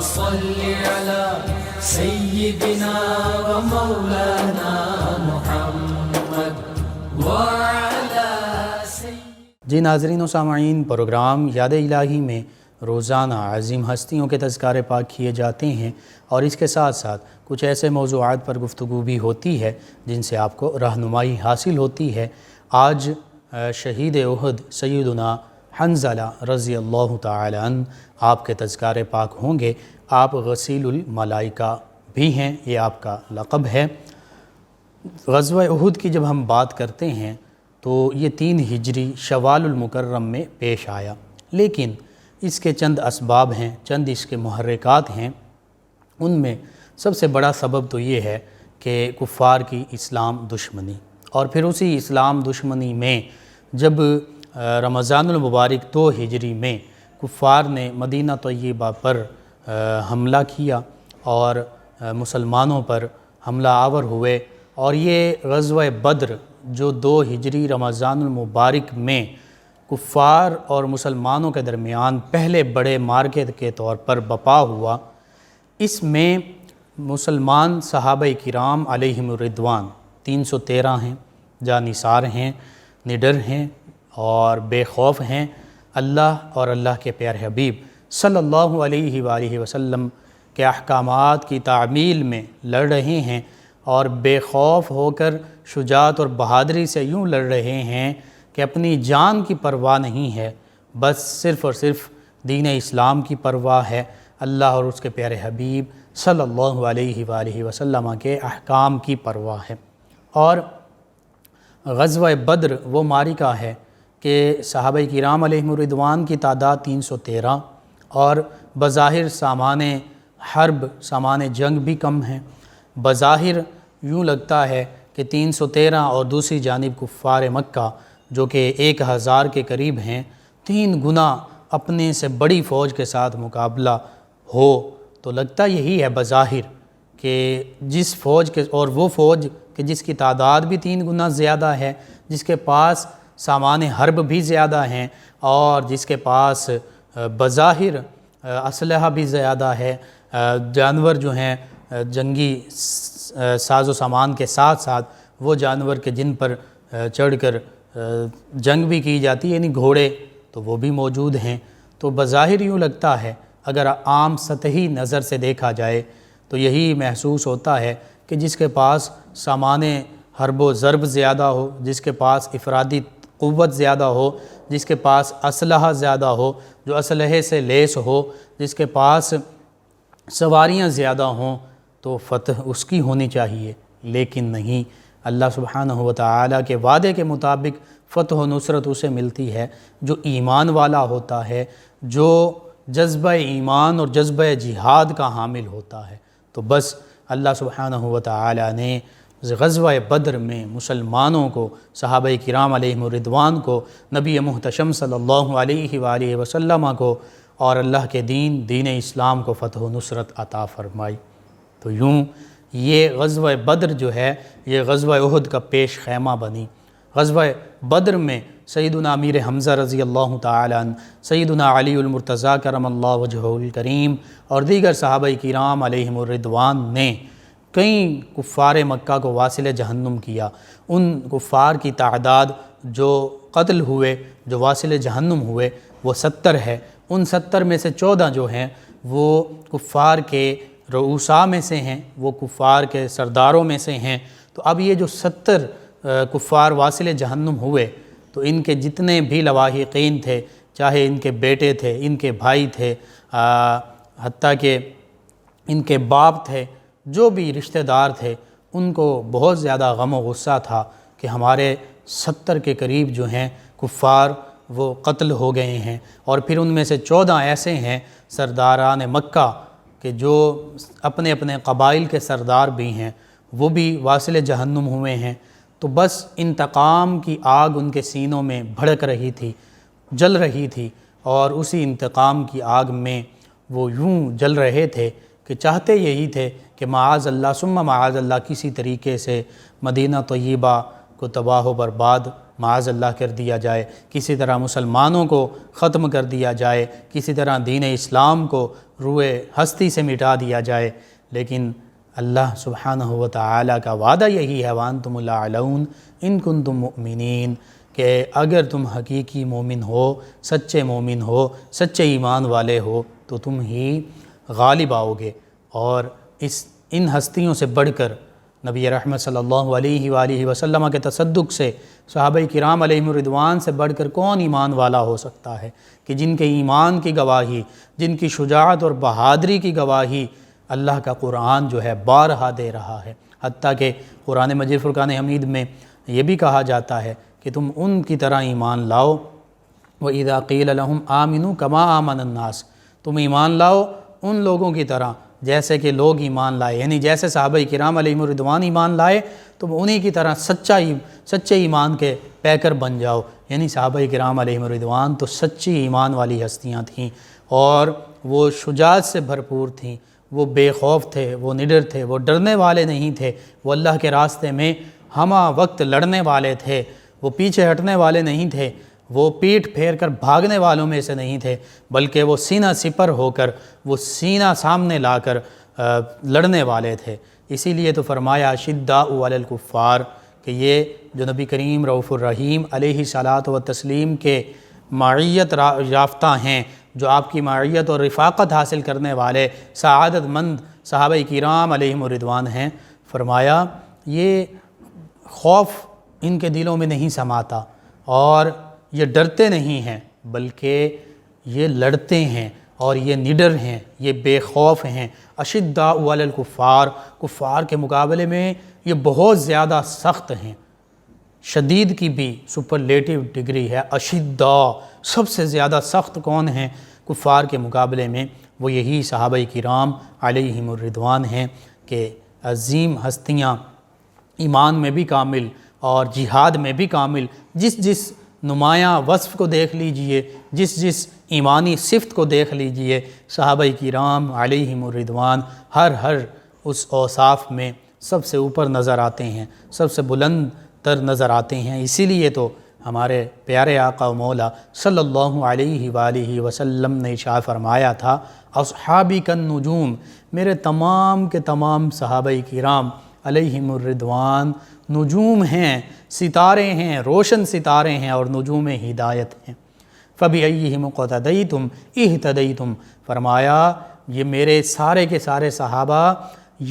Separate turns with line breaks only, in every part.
صل على سيدنا ومولانا محمد وعلى
جی ناظرین و سامعین، پروگرام یاد الہی میں روزانہ عظیم ہستیوں کے تذکارے پاک کیے جاتے ہیں اور اس کے ساتھ ساتھ کچھ ایسے موضوعات پر گفتگو بھی ہوتی ہے جن سے آپ کو رہنمائی حاصل ہوتی ہے۔ آج شہید احد سیدنا حنظلہ رضی اللہ تعالی عنہ آپ کے تذکارے پاک ہوں گے۔ آپ غسیل الملائکہ بھی ہیں، یہ آپ کا لقب ہے۔ غزوہ احد کی جب ہم بات کرتے ہیں تو یہ 3 ہجری شوال المکرم میں پیش آیا، لیکن اس کے چند اسباب ہیں، چند اس کے محرکات ہیں۔ ان میں سب سے بڑا سبب تو یہ ہے کہ کفار کی اسلام دشمنی، اور پھر اسی اسلام دشمنی میں جب رمضان المبارک 2 ہجری میں کفار نے مدینہ طیبہ پر حملہ کیا اور مسلمانوں پر حملہ آور ہوئے، اور یہ غزوہ بدر جو 2 ہجری رمضان المبارک میں کفار اور مسلمانوں کے درمیان پہلے بڑے مارکے کے طور پر بپا ہوا، اس میں مسلمان صحابہ کرام علیہم الرضوان 313 ہیں، جانثار ہیں، نڈر ہیں اور بے خوف ہیں، اللہ اور اللہ کے پیارے حبیب صلی اللہ علیہ وآلہ وسلم کے احکامات کی تعمیل میں لڑ رہے ہیں، اور بے خوف ہو کر شجاعت اور بہادری سے یوں لڑ رہے ہیں کہ اپنی جان کی پرواہ نہیں ہے، بس صرف اور صرف دین اسلام کی پرواہ ہے، اللہ اور اس کے پیارے حبیب صلی اللہ علیہ وآلہ وسلم کے احکام کی پرواہ ہے۔ اور غزوہ بدر وہ معرکہ ہے کہ صحابہ کرام علیہم الرضوان کی تعداد 313 اور بظاہر سامان حرب، سامان جنگ بھی کم ہیں۔ بظاہر یوں لگتا ہے کہ 313 اور دوسری جانب کفار مکہ جو کہ 1000 کے قریب ہیں، 3 گنا اپنے سے بڑی فوج کے ساتھ مقابلہ ہو تو لگتا یہی ہے بظاہر کہ جس فوج کے، اور وہ فوج کہ جس کی تعداد بھی 3 گنا زیادہ ہے، جس کے پاس سامان حرب بھی زیادہ ہیں اور جس کے پاس بظاہر اسلحہ بھی زیادہ ہے، جانور جو ہیں جنگی ساز و سامان کے ساتھ ساتھ وہ جانور کہ جن پر چڑھ کر جنگ بھی کی جاتی ہے، یعنی گھوڑے، تو وہ بھی موجود ہیں۔ تو بظاہر یوں لگتا ہے، اگر عام سطحی نظر سے دیکھا جائے تو یہی محسوس ہوتا ہے کہ جس کے پاس سامان حرب و ضرب زیادہ ہو، جس کے پاس افرادی قوت زیادہ ہو، جس کے پاس اسلحہ زیادہ ہو، جو اسلحے سے لیس ہو، جس کے پاس سواریاں زیادہ ہوں، تو فتح اس کی ہونی چاہیے، لیکن نہیں۔ اللہ سبحانہ وتعالی کے وعدے کے مطابق فتح و نصرت اسے ملتی ہے جو ایمان والا ہوتا ہے، جو جذبہ ایمان اور جذبہ جہاد کا حامل ہوتا ہے۔ تو بس اللہ سبحانہ وتعالی نے غزوہ بدر میں مسلمانوں کو، صحابہ کرام علیہم الرضوان کو، نبی محتشم صلی اللہ علیہ وآلہ وسلم کو اور اللہ کے دین اسلام کو فتح و نصرت عطا فرمائی۔ تو یوں یہ غزوہ بدر جو ہے یہ غزوہ احد کا پیش خیمہ بنی۔ غزوہ بدر میں سیدنا امیر حمزہ رضی اللہ تعالی عنہ، سیدنا علی المرتضیٰ کرم اللہ وجہہ الکریم اور دیگر صحابہ کرام علیہم الرضوان نے کئی کفار مکہ کو واصل جہنم کیا۔ ان کفار کی تعداد جو قتل ہوئے، جو واصل جہنم ہوئے، وہ 70 ہے۔ ان 70 میں سے 14 جو ہیں وہ کفار کے رؤساء میں سے ہیں، وہ کفار کے سرداروں میں سے ہیں۔ تو اب یہ جو 70 کفار واصل جہنم ہوئے، تو ان کے جتنے بھی لواحقین تھے، چاہے ان کے بیٹے تھے، ان کے بھائی تھے، حتیٰ کہ ان کے باپ تھے، جو بھی رشتہ دار تھے، ان کو بہت زیادہ غم و غصہ تھا کہ ہمارے 70 کے قریب جو ہیں کفار وہ قتل ہو گئے ہیں، اور پھر ان میں سے 14 ایسے ہیں سرداران مکہ کہ جو اپنے اپنے قبائل کے سردار بھی ہیں، وہ بھی واصل جہنم ہوئے ہیں۔ تو بس انتقام کی آگ ان کے سینوں میں بھڑک رہی تھی، جل رہی تھی، اور اسی انتقام کی آگ میں وہ یوں جل رہے تھے کہ چاہتے یہی تھے کہ معاذ اللہ ثم معاذ اللہ کسی طریقے سے مدینہ طیبہ کو تباہ و برباد معاذ اللہ کر دیا جائے، کسی طرح مسلمانوں کو ختم کر دیا جائے، کسی طرح دین اسلام کو روئے ہستی سے مٹا دیا جائے، لیکن اللہ سبحانہ و تعالیٰ کا وعدہ یہی ہے وَأَنْتُمُ الْأَعْلَوْنَ إِن كُنتُم مُؤْمِنِينَ کہ اگر تم حقیقی مومن ہو، سچے مومن ہو، سچے ایمان والے ہو تو تم ہی غالب آؤ گے۔ اور ان ہستیوں سے بڑھ کر نبی رحمت صلی اللہ علیہ وآلہ وسلم کے تصدق سے، صحابہ کرام علیہم الرضوان سے بڑھ کر کون ایمان والا ہو سکتا ہے کہ جن کے ایمان کی گواہی، جن کی شجاعت اور بہادری کی گواہی اللہ کا قرآن جو ہے بارہا دے رہا ہے۔ حتیٰ کہ قرآن مجید فرقان حمید میں یہ بھی کہا جاتا ہے کہ تم ان کی طرح ایمان لاؤ، وَإِذَا قِيلَ لَهُمْ آمِنُوا كَمَا آمَنَ النَّاسِ، تم ایمان لاؤ ان لوگوں کی طرح جیسے کہ لوگ ایمان لائے، یعنی جیسے صحابہ کرام علیہم الرضوان ایمان لائے تم انہی کی طرح سچے ایمان کے پیکر بن جاؤ۔ یعنی صحابہ کرام علیہم الرضوان تو سچی ایمان والی ہستیاں تھیں، اور وہ شجاعت سے بھرپور تھیں، وہ بے خوف تھے، وہ نڈر تھے، وہ ڈرنے والے نہیں تھے، وہ اللہ کے راستے میں ہمہ وقت لڑنے والے تھے، وہ پیچھے ہٹنے والے نہیں تھے، وہ پیٹھ پھیر کر بھاگنے والوں میں سے نہیں تھے، بلکہ وہ سینہ سپر ہو کر، وہ سینہ سامنے لا کر لڑنے والے تھے۔ اسی لیے تو فرمایا اشداء علی الکفار کہ یہ جو نبی کریم رؤوف الرحیم علیہ الصلاۃ والتسلیم کے معیت یافتہ ہیں، جو آپ کی معیت اور رفاقت حاصل کرنے والے سعادت مند صحابہ کرام علیہم الرضوان ہیں، فرمایا یہ خوف ان کے دلوں میں نہیں سماتا اور یہ ڈرتے نہیں ہیں، بلکہ یہ لڑتے ہیں اور یہ نڈر ہیں، یہ بے خوف ہیں۔ اشداء علی الکفار، کفار کے مقابلے میں یہ بہت زیادہ سخت ہیں۔ شدید کی بھی سپرلیٹیو ڈگری ہے، اشداء، سب سے زیادہ سخت کون ہیں کفار کے مقابلے میں؟ وہ یہی صحابہ کرام علیہم الرضوان ہیں کہ عظیم ہستیاں، ایمان میں بھی کامل اور جہاد میں بھی کامل، جس نمایاں وصف کو دیکھ لیجئے، جس ایمانی صفت کو دیکھ لیجئے، صحابہ کرام علیہم الرضوان ہر اس اوصاف میں سب سے اوپر نظر آتے ہیں، سب سے بلند تر نظر آتے ہیں۔ اسی لیے تو ہمارے پیارے آقا و مولا صلی اللہ علیہ وآلہ وسلم نے ارشاد فرمایا تھا اصحابی کالنجوم، میرے تمام کے تمام صحابہ کرام علیہم الرضوان نجوم ہیں، ستارے ہیں، روشن ستارے ہیں اور نجوم ہدایت ہیں۔ فَبِأَيِّهِمْ اقْتَدَيْتُمْ اهْتَدَيْتُمْ، فرمایا یہ میرے سارے کے سارے صحابہ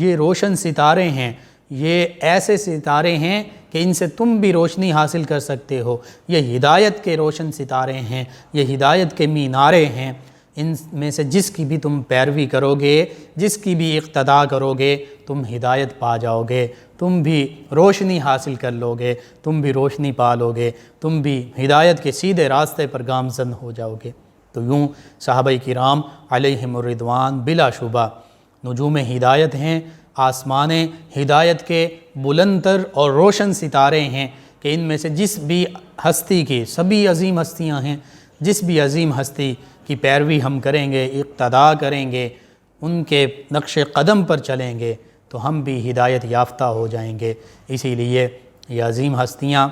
یہ روشن ستارے ہیں، یہ ایسے ستارے ہیں کہ ان سے تم بھی روشنی حاصل کر سکتے ہو، یہ ہدایت کے روشن ستارے ہیں، یہ ہدایت کے مینارے ہیں، ان میں سے جس کی بھی تم پیروی کرو گے، جس کی بھی اقتداء کرو گے، تم ہدایت پا جاؤ گے، تم بھی روشنی حاصل کر لو گے، تم بھی روشنی پا لو گے، تم بھی ہدایت کے سیدھے راستے پر گامزن ہو جاؤ گے۔ تو یوں صحابہ کرام علیہم الرضوان بلا شبہ نجوم ہدایت ہیں، آسمان ہدایت کے بلند تر اور روشن ستارے ہیں کہ ان میں سے جس بھی ہستی کی، سبھی عظیم ہستیاں ہیں، جس بھی عظیم ہستی کی پیروی ہم کریں گے، اقتداء کریں گے، ان کے نقش قدم پر چلیں گے تو ہم بھی ہدایت یافتہ ہو جائیں گے۔ اسی لیے یہ عظیم ہستیاں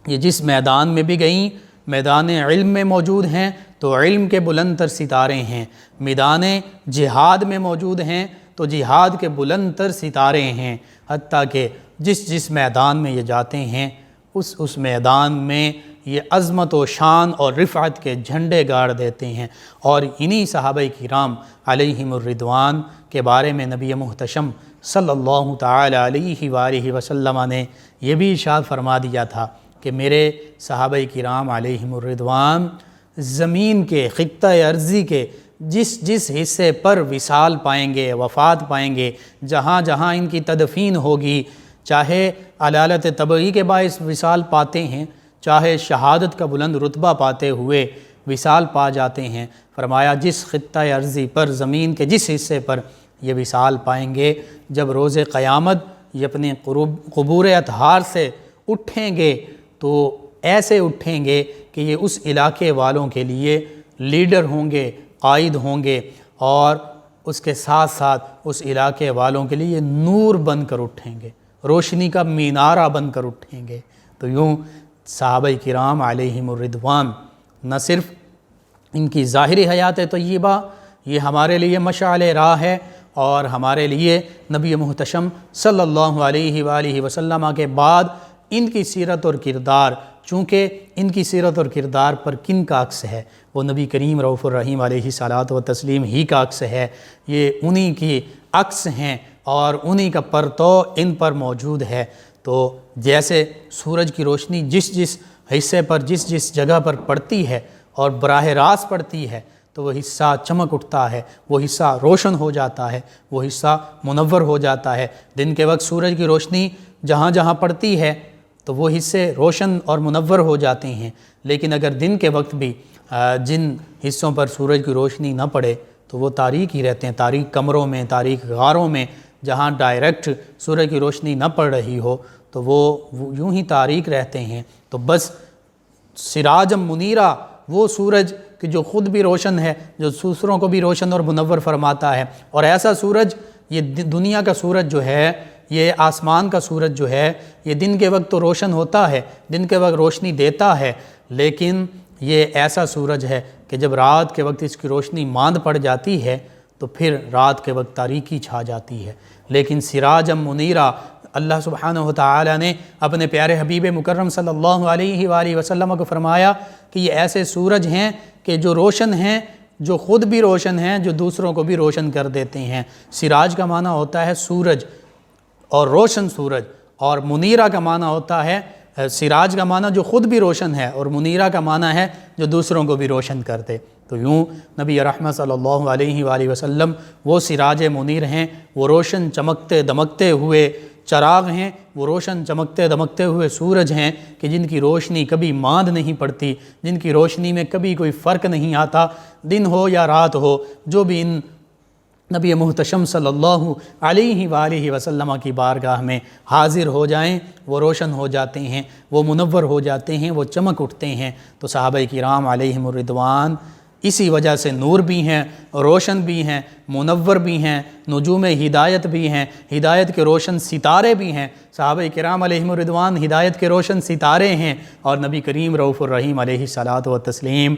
یہ جس میدان میں بھی گئیں، میدان علم میں موجود ہیں تو علم کے بلند تر ستارے ہیں، میدان جہاد میں موجود ہیں تو جہاد کے بلند تر ستارے ہیں، حتیٰ کہ جس میدان میں یہ جاتے ہیں اس میدان میں یہ عظمت و شان اور رفعت کے جھنڈے گاڑ دیتے ہیں۔ اور انہی صحابہ کرام علیہم الرضوان کے بارے میں نبی محتشم صلی اللہ تعالی علیہ وآلہ وسلم نے یہ بھی ارشاد فرما دیا تھا کہ میرے صحابہ کرام علیہم الرضوان زمین کے خطہ ارضی کے جس حصے پر وصال پائیں گے، وفات پائیں گے، جہاں جہاں ان کی تدفین ہوگی، چاہے علالت طبعی کے باعث وصال پاتے ہیں، چاہے شہادت کا بلند رتبہ پاتے ہوئے وصال پا جاتے ہیں، فرمایا جس خطہ ارضی پر، زمین کے جس حصے پر یہ وصال پائیں گے، جب روز قیامت یہ اپنے قبور اطہار سے اٹھیں گے تو ایسے اٹھیں گے کہ یہ اس علاقے والوں کے لیے لیڈر ہوں گے، قائد ہوں گے، اور اس کے ساتھ ساتھ اس علاقے والوں کے لیے نور بن کر اٹھیں گے، روشنی کا مینارہ بن کر اٹھیں گے۔ تو یوں صحابہ کرام علیہم الرضوان نہ صرف ان کی ظاہری حیات طیبہ یہ ہمارے لیے مشعل راہ ہے، اور ہمارے لیے نبی محتشم صلی اللہ علیہ وآلہ وسلم کے بعد ان کی سیرت اور کردار، چونکہ ان کی سیرت اور کردار پر کن کا عکس ہے؟ وہ نبی کریم رؤوف الرحیم علیہ صلاۃ و تسلیم ہی کا عکس ہے، یہ انہی کی عکس ہیں اور انہی کا پرتو ان پر موجود ہے۔ تو جیسے سورج کی روشنی جس جس حصے پر جس جس جگہ پر پڑتی ہے اور براہ راست پڑتی ہے تو وہ حصہ چمک اٹھتا ہے، وہ حصہ روشن ہو جاتا ہے، وہ حصہ منور ہو جاتا ہے۔ دن کے وقت سورج کی روشنی جہاں جہاں پڑتی ہے تو وہ حصے روشن اور منور ہو جاتے ہیں، لیکن اگر دن کے وقت بھی جن حصوں پر سورج کی روشنی نہ پڑے تو وہ تاریک ہی رہتے ہیں، تاریک کمروں میں، تاریک غاروں میں، جہاں ڈائریکٹ سورج کی روشنی نہ پڑ رہی ہو تو وہ یوں ہی تاریک رہتے ہیں۔ تو بس سراجم منیرہ وہ سورج کہ جو خود بھی روشن ہے، جو دوسروں کو بھی روشن اور منور فرماتا ہے، اور ایسا سورج، یہ دنیا کا سورج جو ہے، یہ آسمان کا سورج جو ہے، یہ دن کے وقت تو روشن ہوتا ہے، دن کے وقت روشنی دیتا ہے، لیکن یہ ایسا سورج ہے کہ جب رات کے وقت اس کی روشنی ماند پڑ جاتی ہے تو پھر رات کے وقت تاریکی چھا جاتی ہے۔ لیکن سراجم منیرہ اللہ سبحانہ وتعالی نے اپنے پیارے حبیب مکرم صلی اللہ علیہ وآلہ وسلم کو فرمایا کہ یہ ایسے سورج ہیں کہ جو روشن ہیں، جو خود بھی روشن ہیں، جو دوسروں کو بھی روشن کر دیتے ہیں۔ سراج کا معنی ہوتا ہے سورج اور روشن سورج، اور منیرہ کا معنی ہوتا ہے، سراج کا معنی جو خود بھی روشن ہے، اور منیرہ کا معنی ہے جو دوسروں کو بھی روشن کر دے۔ تو یوں نبی رحمت صلی اللہ علیہ وآلہ وسلم وہ سراج منیر ہیں، وہ روشن چمکتے دمکتے ہوئے چراغ ہیں، وہ روشن چمکتے دمکتے ہوئے سورج ہیں کہ جن کی روشنی کبھی ماند نہیں پڑتی، جن کی روشنی میں کبھی کوئی فرق نہیں آتا، دن ہو یا رات ہو، جو بھی ان نبی محتشم صلی اللہ علیہ وآلہ وسلم کی بارگاہ میں حاضر ہو جائیں وہ روشن ہو جاتے ہیں، وہ منور ہو جاتے ہیں، وہ چمک اٹھتے ہیں۔ تو صحابہ کرام علیہم الرضوان اسی وجہ سے نور بھی ہیں، روشن بھی ہیں، منور بھی ہیں، نجوم ہدایت بھی ہیں، ہدایت کے روشن ستارے بھی ہیں۔ صحابہ کرام علیہم الرضوان ہدایت کے روشن ستارے ہیں، اور نبی کریم رؤوف الرحیم علیہ صلاۃ و تسلیم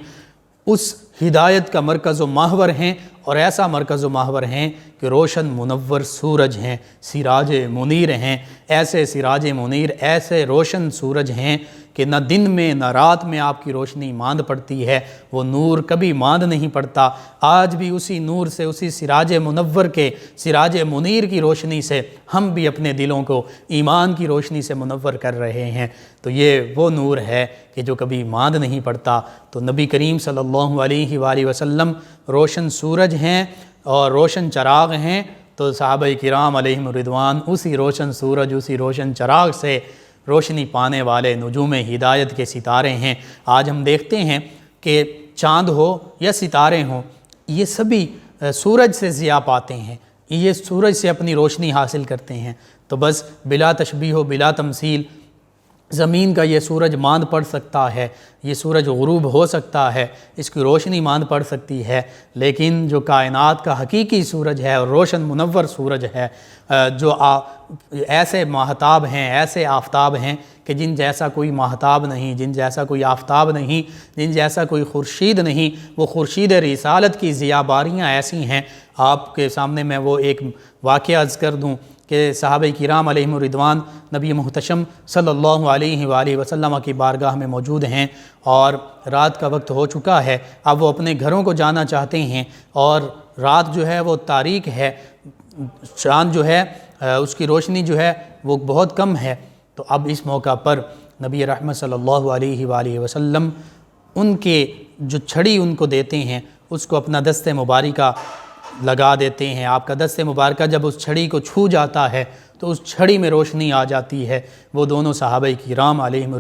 اس ہدایت کا مرکز و محور ہیں، اور ایسا مرکز و محور ہیں کہ روشن منور سورج ہیں، سراج منیر ہیں۔ ایسے سراج منیر، ایسے روشن سورج ہیں کہ نہ دن میں نہ رات میں آپ کی روشنی ماند پڑتی ہے، وہ نور کبھی ماند نہیں پڑتا۔ آج بھی اسی نور سے، اسی سراج منور کے، سراج منیر کی روشنی سے ہم بھی اپنے دلوں کو ایمان کی روشنی سے منور کر رہے ہیں۔ تو یہ وہ نور ہے کہ جو کبھی ماند نہیں پڑتا۔ تو نبی کریم صلی اللہ علیہ وآلہ وسلم روشن سورج ہیں اور روشن چراغ ہیں، تو صحابہ کرام علیہم الرضوان اسی روشن سورج، اسی روشن چراغ سے روشنی پانے والے نجوم ہدایت کے ستارے ہیں۔ آج ہم دیکھتے ہیں کہ چاند ہو یا ستارے ہوں، یہ سبھی سورج سے ضیاء پاتے ہیں، یہ سورج سے اپنی روشنی حاصل کرتے ہیں۔ تو بس بلا تشبیہ و بلا تمثیل زمین کا یہ سورج ماند پڑ سکتا ہے، یہ سورج غروب ہو سکتا ہے، اس کی روشنی ماند پڑ سکتی ہے، لیکن جو کائنات کا حقیقی سورج ہے اور روشن منور سورج ہے، جو ایسے ماہتاب ہیں، ایسے آفتاب ہیں کہ جن جیسا کوئی ماہتاب نہیں، جن جیسا کوئی آفتاب نہیں، جن جیسا کوئی خورشید نہیں، وہ خورشید رسالت کی ضیاء باریاں ایسی ہیں۔ آپ کے سامنے میں وہ ایک واقعہ عرض کر دوں کہ صحابہ کرام علیہم الرضوان نبی محتشم صلی اللہ علیہ وآلہ وسلم کی بارگاہ میں موجود ہیں، اور رات کا وقت ہو چکا ہے، اب وہ اپنے گھروں کو جانا چاہتے ہیں، اور رات جو ہے وہ تاریک ہے، چاند جو ہے اس کی روشنی جو ہے وہ بہت کم ہے۔ تو اب اس موقع پر نبی رحمت صلی اللہ علیہ وآلہ وسلم ان کے جو چھڑی ان کو دیتے ہیں اس کو اپنا دست مبارکہ لگا دیتے ہیں۔ آپ کا دست مبارکہ جب اس چھڑی کو چھو جاتا ہے تو اس چھڑی میں روشنی آ جاتی ہے۔ وہ دونوں صحابہ کرام علیہم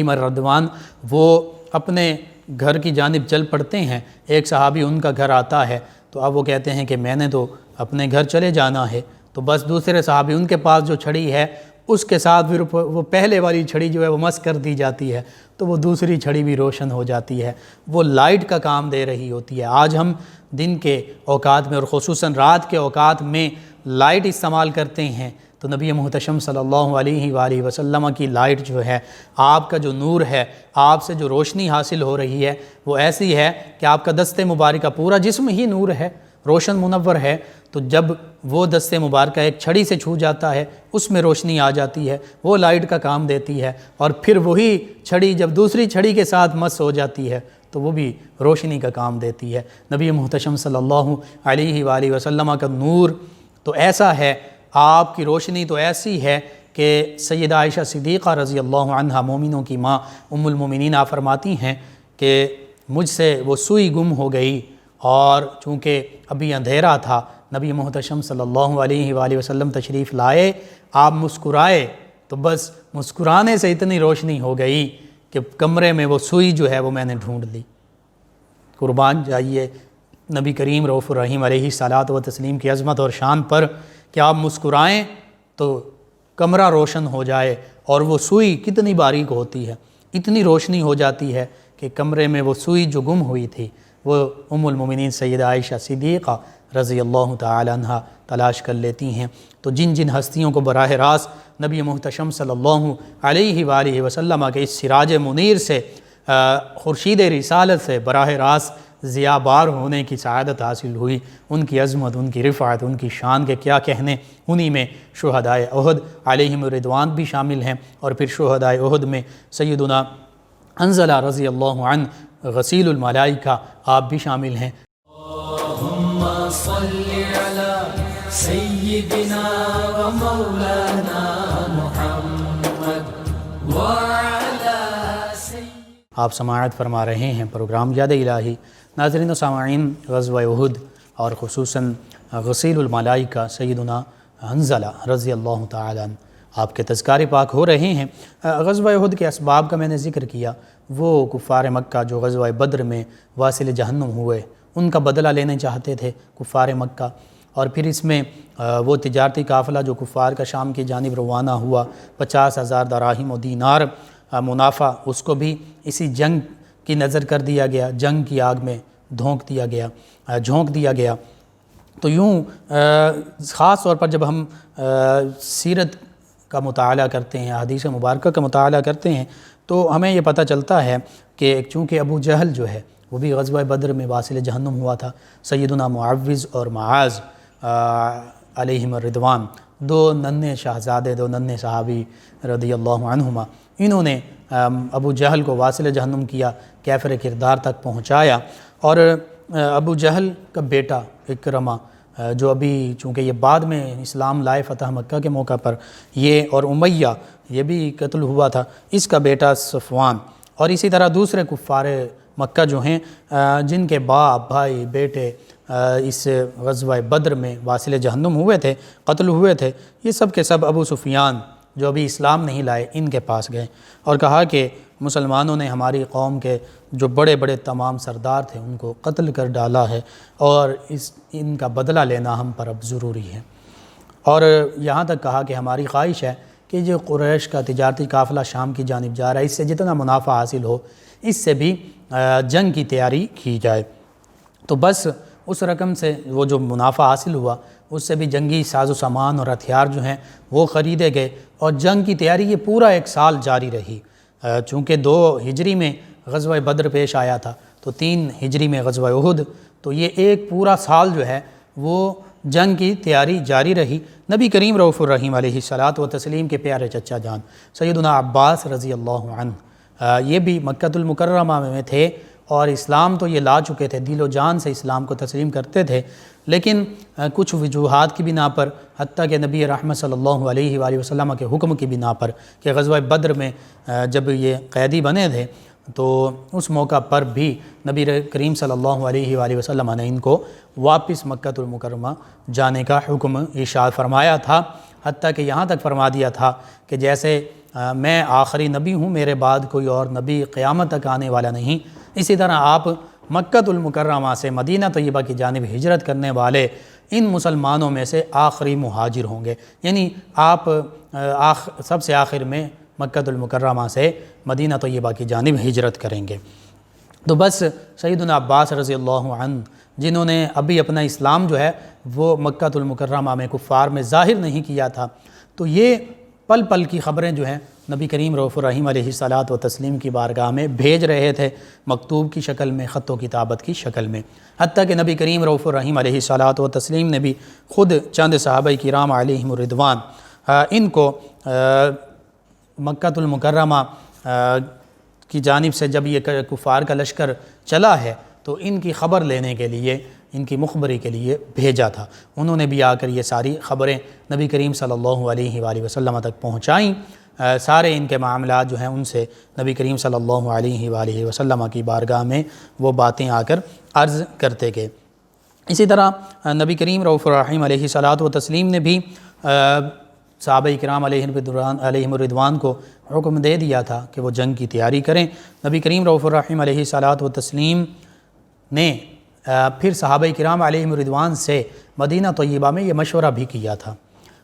الرضوان وہ اپنے گھر کی جانب چل پڑتے ہیں۔ ایک صحابی ان کا گھر آتا ہے تو اب وہ کہتے ہیں کہ میں نے تو اپنے گھر چلے جانا ہے، تو بس دوسرے صحابی ان کے پاس جو چھڑی ہے اس کے ساتھ پھر وہ پہلے والی چھڑی جو ہے وہ مس کر دی جاتی ہے، تو وہ دوسری چھڑی بھی روشن ہو جاتی ہے، وہ لائٹ کا کام دے رہی ہوتی ہے۔ آج ہم دن کے اوقات میں اور خصوصاً رات کے اوقات میں لائٹ استعمال کرتے ہیں، تو نبی محتشم صلی اللہ علیہ وآلہ وسلم کی لائٹ جو ہے، آپ کا جو نور ہے، آپ سے جو روشنی حاصل ہو رہی ہے وہ ایسی ہے کہ آپ کا دست مبارکہ پورا جسم ہی نور ہے، روشن منور ہے۔ تو جب وہ دست مبارکہ ایک چھڑی سے چھو جاتا ہے، اس میں روشنی آ جاتی ہے، وہ لائٹ کا کام دیتی ہے، اور پھر وہی چھڑی جب دوسری چھڑی کے ساتھ مس ہو جاتی ہے تو وہ بھی روشنی کا کام دیتی ہے۔ نبی محتشم صلی اللہ علیہ وآلہ وسلم کا نور تو ایسا ہے، آپ کی روشنی تو ایسی ہے کہ سیدہ عائشہ صدیقہ رضی اللہ عنہا، مومنوں کی ماں ام المومنین، آپ فرماتی ہیں کہ مجھ سے وہ سوئی گم ہو گئی، اور چونکہ ابھی اندھیرا تھا، نبی محتشم صلی اللہ علیہ وآلہ وسلم تشریف لائے، آپ مسکرائے تو بس مسکرانے سے اتنی روشنی ہو گئی کہ کمرے میں وہ سوئی جو ہے وہ میں نے ڈھونڈ لی۔ قربان جائیے نبی کریم رؤوف الرحیم علیہ الصلاۃ و تسلیم کی عظمت اور شان پر کہ آپ مسکرائیں تو کمرہ روشن ہو جائے، اور وہ سوئی کتنی باریک ہوتی ہے، اتنی روشنی ہو جاتی ہے کہ کمرے میں وہ سوئی جو گم ہوئی تھی وہ ام المومنین سیدہ عائشہ صدیقہ رضی اللہ تعالی عنہ تلاش کر لیتی ہیں۔ تو جن جن ہستیوں کو براہ راست نبی محتشم صلی اللہ علیہ وآلہ وسلم کے اس سراج منیر سے، خورشید رسالت سے براہ راست ضیاء بار ہونے کی سعادت حاصل ہوئی، ان کی عظمت، ان کی رفعت، ان کی شان کے کیا کہنے۔ انہی میں شہدائے احد علیہم الرضوان بھی شامل ہیں، اور پھر شہدائے احد میں سیدنا حنظلہ رضی اللہ عنہ غسیل الملائکہ آپ بھی شامل ہیں۔
اللہم صلی علی سیدنا و مولانا محمد وعلی
آپ سماعت فرما رہے ہیں پروگرام یاد الہی۔ ناظرین و سامعین، غزوہ احد اور خصوصاً غسیل الملائکہ سیدنا حنظلہ رضی اللہ تعالیٰ عنہ آپ کے تذکار پاک ہو رہے ہیں۔ غزوہ احد کے اسباب کا میں نے ذکر کیا، وہ کفار مکہ جو غزوہ بدر میں واصل جہنم ہوئے، ان کا بدلہ لینے چاہتے تھے کفار مکہ، اور پھر اس میں وہ تجارتی قافلہ جو کفار کا شام کی جانب روانہ ہوا، 50,000 دراہم و دینار منافع، اس کو بھی اسی جنگ کی نظر کر دیا گیا، جنگ کی آگ میں جھونک دیا گیا۔ تو یوں خاص طور پر جب ہم سیرت کا مطالعہ کرتے ہیں، حدیث مبارکہ کا مطالعہ کرتے ہیں، تو ہمیں یہ پتہ چلتا ہے کہ چونکہ ابو جہل جو ہے وہ بھی غزوہ بدر میں واصل جہنم ہوا تھا، سیدنا معوذ اور معاذ علیہم الرضوان، دو ننھے شہزادے، دو ننھے صحابی رضی اللہ عنہما، انہوں نے ابو جہل کو واصل جہنم کیا، کافر کردار تک پہنچایا۔ اور ابو جہل کا بیٹا اکرمہ، جو ابھی چونکہ یہ بعد میں اسلام لائے فتح مکہ کے موقع پر، یہ اور امیہ یہ بھی قتل ہوا تھا، اس کا بیٹا صفوان، اور اسی طرح دوسرے کفار مکہ جو ہیں جن کے باپ، بھائی، بیٹے اس غزوہ بدر میں واصل جہنم ہوئے تھے، قتل ہوئے تھے، یہ سب کے سب ابو سفیان جو ابھی اسلام نہیں لائے ان کے پاس گئے اور کہا کہ مسلمانوں نے ہماری قوم کے جو بڑے بڑے تمام سردار تھے ان کو قتل کر ڈالا ہے، اور ان کا بدلہ لینا ہم پر اب ضروری ہے۔ اور یہاں تک کہا کہ ہماری خواہش ہے کہ جو قریش کا تجارتی قافلہ شام کی جانب جا رہا ہے، اس سے جتنا منافع حاصل ہو اس سے بھی جنگ کی تیاری کی جائے۔ تو بس اس رقم سے وہ جو منافع حاصل ہوا اس سے بھی جنگی ساز و سامان اور ہتھیار جو ہیں وہ خریدے گئے، اور جنگ کی تیاری یہ پورا 1 سال جاری رہی۔ چونکہ 2 ہجری میں غزوہ بدر پیش آیا تھا تو 3 ہجری میں غزوہ احد، تو یہ ایک پورا سال جو ہے وہ جنگ کی تیاری جاری رہی۔ نبی کریم رؤوف الرحیم علیہ الصلاۃ و تسلیم کے پیارے چچا جان سیدنا عباس رضی اللہ عنہ یہ بھی مکہ المکرمہ میں تھے، اور اسلام تو یہ لا چکے تھے، دل و جان سے اسلام کو تسلیم کرتے تھے، لیکن کچھ وجوہات کی بنا پر، حتیٰ کہ نبی رحمت صلی اللہ علیہ وآلہ وسلم کے حکم کی بنا پر کہ غزوہ بدر میں جب یہ قیدی بنے تھے تو اس موقع پر بھی نبی کریم صلی اللہ علیہ وآلہ وسلم نے ان کو واپس مکہ المکرمہ جانے کا حکم ارشاد فرمایا تھا، حتیٰ کہ یہاں تک فرما دیا تھا کہ جیسے میں آخری نبی ہوں، میرے بعد کوئی اور نبی قیامت تک آنے والا نہیں، اسی طرح آپ مکہ المکرمہ سے مدینہ طیبہ کی جانب ہجرت کرنے والے ان مسلمانوں میں سے آخری مہاجر ہوں گے، یعنی آپ سب سے آخر میں مکہ المکرمہ سے مدینہ طیبہ کی جانب ہجرت کریں گے۔ تو بس سیدنا عباس رضی اللہ عنہ جنہوں نے ابھی اپنا اسلام جو ہے وہ مکہ المکرمہ میں کفار میں ظاہر نہیں کیا تھا، تو یہ پل پل کی خبریں جو ہیں نبی کریم رؤوف الرحیم علیہ الصلاۃ و تسلیم کی بارگاہ میں بھیج رہے تھے، مکتوب کی شکل میں، خط و کتابت کی شکل میں، حتیٰ کہ نبی کریم رؤوف الرحیم علیہ الصلاۃ و تسلیم نے بھی خود چند صحابہ کرام علیہم الرضوان ان کو مکۃ المکرمہ کی جانب سے جب یہ کفار کا لشکر چلا ہے تو ان کی خبر لینے کے لیے، ان کی مخبری کے لیے بھیجا تھا۔ انہوں نے بھی آ کر یہ ساری خبریں نبی کریم صلی اللہ علیہ وآلہ وسلم تک پہنچائیں۔ سارے ان کے معاملات جو ہیں ان سے نبی کریم صلی اللہ علیہ وآلہ وسلم کی بارگاہ میں وہ باتیں آ کر عرض کرتے گئے۔ اسی طرح نبی کریم رؤوف الرحیم علیہ الصلاۃ و تسلیم نے بھی صحابہ کرام علیہم الرضوان کو حکم دے دیا تھا کہ وہ جنگ کی تیاری کریں۔ نبی کریم رؤوف الرحیم علیہ الصلاۃ و تسلیم نے پھر صحابہ کرام علیہم الرضوان سے مدینہ طیبہ میں یہ مشورہ بھی کیا تھا،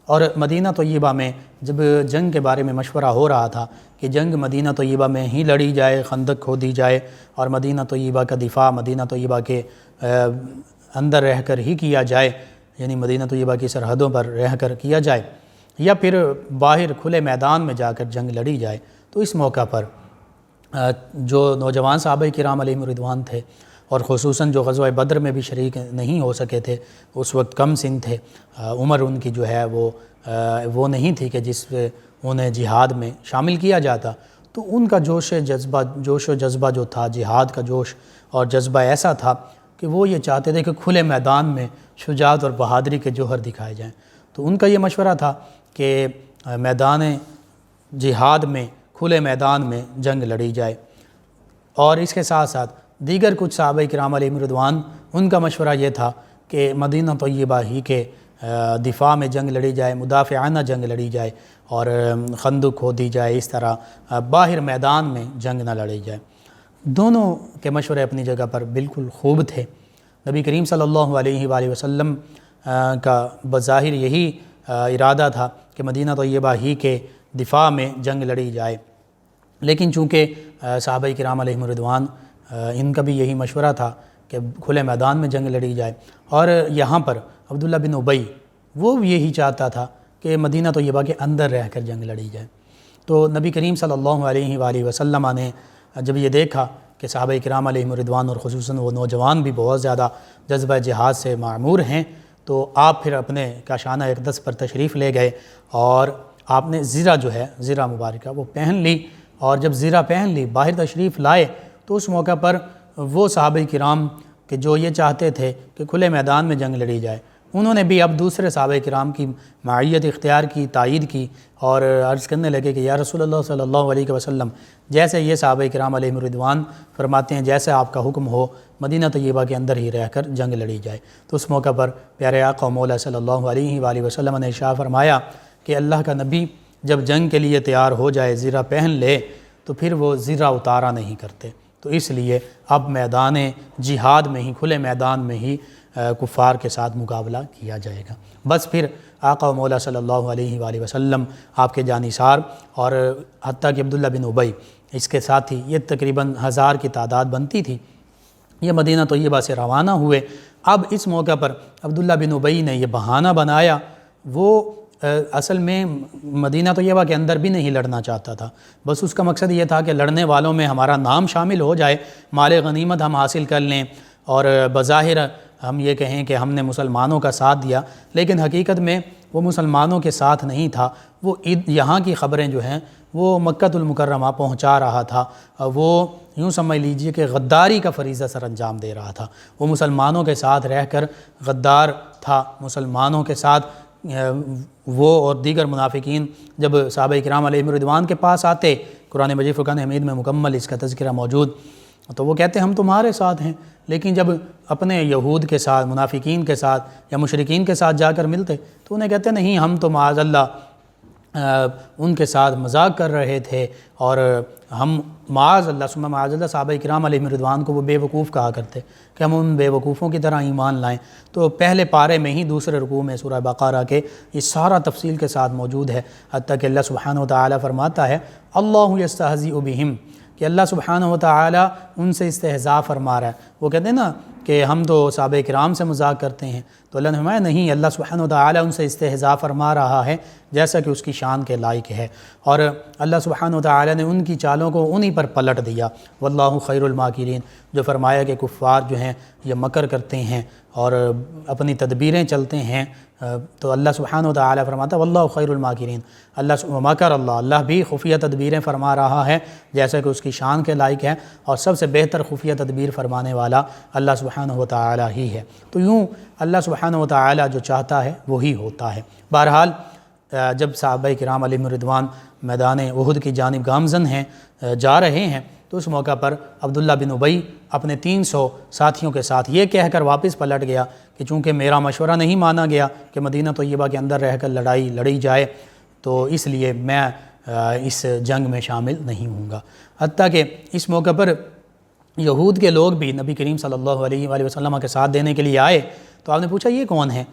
اور مدینہ طیبہ میں جب جنگ کے بارے میں مشورہ ہو رہا تھا کہ جنگ مدینہ طیبہ میں ہی لڑی جائے، خندق کھودی جائے اور مدینہ طیبہ کا دفاع مدینہ طیبہ کے اندر رہ کر ہی کیا جائے، یعنی مدینہ طیبہ کی سرحدوں پر رہ کر کیا جائے یا پھر باہر کھلے میدان میں جا کر جنگ لڑی جائے، تو اس موقع پر جو نوجوان صحابہ کرام علیہم الرضوان تھے اور خصوصاً جو غزوہ بدر میں بھی شریک نہیں ہو سکے تھے، اس وقت کم سن تھے، عمر ان کی جو ہے وہ نہیں تھی کہ جس پہ انہیں جہاد میں شامل کیا جاتا، تو ان کا جوش و جذبہ جو تھا، جہاد کا جوش اور جذبہ ایسا تھا کہ وہ یہ چاہتے تھے کہ کھلے میدان میں شجاعت اور بہادری کے جوہر دکھائے جائیں۔ تو ان کا یہ مشورہ تھا کہ میدان جہاد میں، کھلے میدان میں جنگ لڑی جائے، اور اس کے ساتھ ساتھ دیگر کچھ صحابہ کرام علیہم الرضوان ان کا مشورہ یہ تھا کہ مدینہ طیبہ ہی کے دفاع میں جنگ لڑی جائے، مدافعانہ جنگ لڑی جائے اور خندق کھودی جائے، اس طرح باہر میدان میں جنگ نہ لڑی جائے۔ دونوں کے مشورے اپنی جگہ پر بالکل خوب تھے۔ نبی کریم صلی اللہ علیہ وآلہ وسلم کا بظاہر یہی ارادہ تھا کہ مدینہ طیبہ ہی کے دفاع میں جنگ لڑی جائے، لیکن چونکہ صحابہ کرام علیہم الرضوان ان کا بھی یہی مشورہ تھا کہ کھلے میدان میں جنگ لڑی جائے، اور یہاں پر عبداللہ بن ابی وہ بھی یہی چاہتا تھا کہ مدینہ طیبہ کے اندر رہ کر جنگ لڑی جائے۔ تو نبی کریم صلی اللہ علیہ وآلہ وسلم نے جب یہ دیکھا کہ صحابہ کرام علیہم الرضوان اور خصوصاً وہ نوجوان بھی بہت زیادہ جذبہ جہاد سے معمور ہیں، تو آپ پھر اپنے کاشانہ اقدس پر تشریف لے گئے اور آپ نے زرہ جو ہے، زرہ مبارکہ وہ پہن لی، اور جب زرہ پہن لی باہر تشریف لائے تو اس موقع پر وہ صحابہ کرام کہ جو یہ چاہتے تھے کہ کھلے میدان میں جنگ لڑی جائے، انہوں نے بھی اب دوسرے صحابہ کرام کی معیت اختیار کی، تائید کی، اور عرض کرنے لگے کہ یا رسول اللہ صلی اللہ علیہ وسلم، جیسے یہ صحابہ کرام علیہم الرضوان فرماتے ہیں جیسے آپ کا حکم ہو، مدینہ طیبہ کے اندر ہی رہ کر جنگ لڑی جائے۔ تو اس موقع پر پیارے آقا و مولا صلی اللہ علیہ وآلہ وسلم نے ارشاد فرمایا کہ اللہ کا نبی جب جنگ کے لیے تیار ہو جائے، زرہ پہن لے، تو پھر وہ زرہ اتارا نہیں کرتے، تو اس لیے اب میدان جہاد میں ہی، کھلے میدان میں ہی کفار کے ساتھ مقابلہ کیا جائے گا۔ بس پھر آقا و مولا صلی اللہ علیہ وآلہ وسلم، آپ کے جانثار اور حتیٰ کہ عبداللہ بن ابی اس کے ساتھ ہی، یہ تقریباً 1000 کی تعداد بنتی تھی، یہ مدینہ طیبہ سے روانہ ہوئے۔ اب اس موقع پر عبداللہ بن ابی نے یہ بہانہ بنایا، وہ اصل میں مدینہ طیبہ کے اندر بھی نہیں لڑنا چاہتا تھا، بس اس کا مقصد یہ تھا کہ لڑنے والوں میں ہمارا نام شامل ہو جائے، مال غنیمت ہم حاصل کر لیں، اور بظاہر ہم یہ کہیں کہ ہم نے مسلمانوں کا ساتھ دیا، لیکن حقیقت میں وہ مسلمانوں کے ساتھ نہیں تھا، وہ یہاں کی خبریں جو ہیں وہ مکۃ المکرمہ پہنچا رہا تھا، وہ یوں سمجھ لیجئے کہ غداری کا فریضہ سر انجام دے رہا تھا، وہ مسلمانوں کے ساتھ رہ کر غدار تھا، مسلمانوں کے ساتھ وہ اور دیگر منافقین جب صحابہ کرام علیہم الرضوان کے پاس آتے، قرآن مجید فرقان حمید میں مکمل اس کا تذکرہ موجود، تو وہ کہتے ہم تمہارے ساتھ ہیں، لیکن جب اپنے یہود کے ساتھ، منافقین کے ساتھ یا مشرکین کے ساتھ جا کر ملتے تو انہیں کہتے نہیں، ہم تو معاذ اللہ ان کے ساتھ مذاق کر رہے تھے، اور ہم معاذ اللہ ثم معاذ اللہ صحابہ کرام علیہم الرضوان کو وہ بے وقوف کہا کرتے کہ ہم ان بے وقوفوں کی طرح ایمان لائیں۔ تو پہلے پارے میں ہی دوسرے رکوع میں سورہ بقرہ کے یہ سارا تفصیل کے ساتھ موجود ہے، حتیٰ کہ اللہ سبحانہ وتعالی فرماتا ہے اللہ یستہزئ بہم، کہ اللہ سبحانہ وتعالی ان سے استہزاء فرما رہا ہے۔ وہ کہتے ہیں نا کہ ہم تو صحابہ کرام سے مذاق کرتے ہیں، تو اللہ نے فرمایا نہیں، اللہ سبحانہ و تعالیٰ ان سے استہزاء فرما رہا ہے جیسا کہ اس کی شان کے لائق ہے، اور اللہ سبحانہ و تعالیٰ نے ان کی چالوں کو انہی پر پلٹ دیا۔ واللہ خیر الماکرین، جو فرمایا کہ کفار جو ہیں یہ مکر کرتے ہیں اور اپنی تدبیریں چلتے ہیں، تو اللہ سبحانہ و تعالیٰ فرماتا ہے واللہ خیر الماکرین، مکر اللہ بھی خفیہ تدبیریں فرما رہا ہے جیسا کہ اس کی شان کے لائق ہے، اور سب سے بہتر خفیہ تدبیر فرمانے والا اللہ سبحانہ و تعالیٰ ہی ہے۔ تو یوں اللہ سبحانہ و تعالیٰ جو چاہتا ہے وہی ہوتا ہے۔ بہرحال جب صحابہ کرام علیہم الرضوان میدان احد کی جانب گامزن ہیں، جا رہے ہیں، تو اس موقع پر عبداللہ بن ابی اپنے 300 ساتھیوں کے ساتھ یہ کہہ کر واپس پلٹ گیا کہ چونکہ میرا مشورہ نہیں مانا گیا کہ مدینہ طیبہ کے اندر رہ کر لڑائی لڑی جائے، تو اس لیے میں اس جنگ میں شامل نہیں ہوں گا۔ حتیٰ کہ اس موقع پر یہود کے لوگ بھی نبی کریم صلی اللہ علیہ وآلہ وسلم کے ساتھ دینے کے لیے آئے، تو آپ نے پوچھا یہ کون ہے؟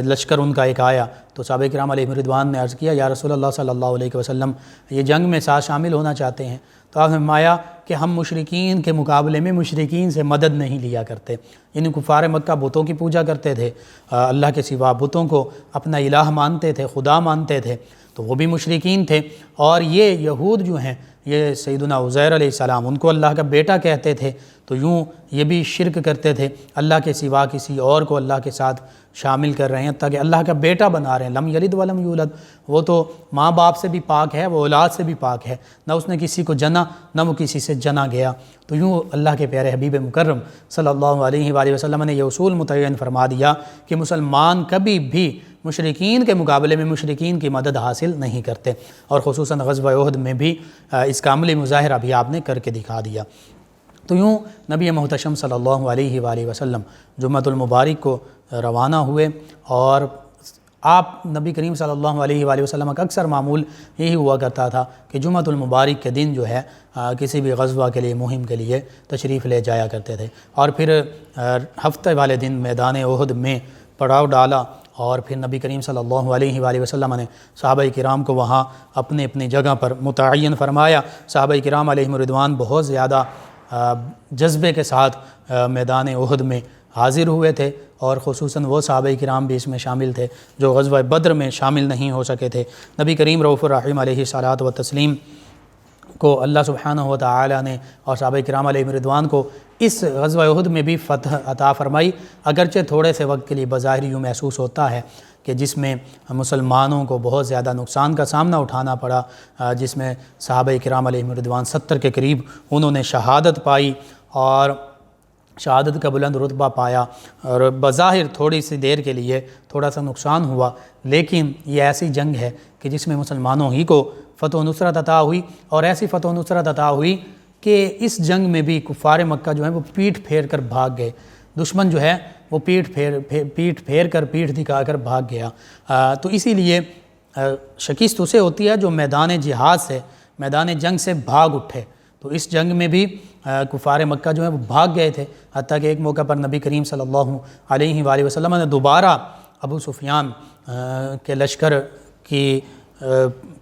لشکر ان کا ایک آیا، تو صحابہ کرام علیہ رضوان نے عرض کیا یا رسول اللہ صلی اللہ علیہ وسلم یہ جنگ میں ساتھ شامل ہونا چاہتے ہیں، تو آپ نے فرمایا کہ ہم مشرکین کے مقابلے میں مشرکین سے مدد نہیں لیا کرتے، یعنی کفار مکہ بتوں کی پوجا کرتے تھے، اللہ کے سوا بتوں کو اپنا الہ مانتے تھے، خدا مانتے تھے، تو وہ بھی مشرکین تھے، اور یہ یہود جو ہیں یہ سیدنا عزیر علیہ السلام ان کو اللہ کا بیٹا کہتے تھے، تو یوں یہ بھی شرک کرتے تھے، اللہ کے سوا کسی اور کو اللہ کے ساتھ شامل کر رہے ہیں، تاکہ اللہ کا بیٹا بنا رہے ہیں۔ لم یلد ولم یولد، وہ تو ماں باپ سے بھی پاک ہے، وہ اولاد سے بھی پاک ہے، نہ اس نے کسی کو جنا نہ وہ کسی سے جنا گیا۔ تو یوں اللہ کے پیارے حبیب مکرم صلی اللہ علیہ وآلہ وسلم نے یہ اصول متعین فرما دیا کہ مسلمان کبھی بھی مشرکین کے مقابلے میں مشرکین کی مدد حاصل نہیں کرتے، اور خصوصاً غزوہ احد میں بھی اس کا عملی مظاہرہ بھی آپ نے کر کے دکھا دیا۔ تو یوں نبی محتشم صلی اللہ علیہ وآلہ وسلم جمعۃ المبارک کو روانہ ہوئے، اور آپ نبی کریم صلی اللہ علیہ وآلہ وسلم کا اکثر معمول یہی ہوا کرتا تھا کہ جمعۃ المبارک کے دن جو ہے کسی بھی غزوہ کے لیے مہم کے لیے تشریف لے جایا کرتے تھے، اور پھر ہفتے والے دن میدان احد میں پڑاؤ ڈالا، اور پھر نبی کریم صلی اللہ علیہ وآلہ وسلم نے صحابہ کرام کو وہاں اپنی اپنی جگہ پر متعین فرمایا۔ صحابہ کرام علیہم الرضوان بہت زیادہ جذبے کے ساتھ میدان احد میں حاضر ہوئے تھے، اور خصوصاً وہ صحابہ کرام بھی اس میں شامل تھے جو غزوہ بدر میں شامل نہیں ہو سکے تھے۔ نبی کریم رؤوف الرحیم علیہ الصلاۃ والتسلیم کو اللہ سبحانہ و تعالیٰ نے اور صحابہ کرام علیہ رضوان کو اس غزوہ احد میں بھی فتح عطا فرمائی، اگرچہ تھوڑے سے وقت کے لیے بظاہر یوں محسوس ہوتا ہے کہ جس میں مسلمانوں کو بہت زیادہ نقصان کا سامنا اٹھانا پڑا، جس میں صحابہ کرام علیہ رضوان 70 کے قریب انہوں نے شہادت پائی اور شہادت کا بلند رتبہ پایا، اور بظاہر تھوڑی سی دیر کے لیے تھوڑا سا نقصان ہوا، لیکن یہ ایسی جنگ ہے کہ جس میں مسلمانوں ہی کو فتح و نصرت عطا ہوئی، اور ایسی فتح و نصرت عطا ہوئی کہ اس جنگ میں بھی کفار مکہ جو ہیں وہ پیٹھ پھیر کر بھاگ گئے، دشمن جو ہے وہ پیٹھ پھیر کر پیٹھ دکھا کر بھاگ گیا۔ تو اسی لیے شکست اسے ہوتی ہے جو میدان جہاد سے، میدان جنگ سے بھاگ اٹھے، تو اس جنگ میں بھی کفار مکہ جو ہیں وہ بھاگ گئے تھے، حتیٰ کہ ایک موقع پر نبی کریم صلی اللہ علیہ وآلہ وسلم نے دوبارہ ابو سفیان کے لشکر کی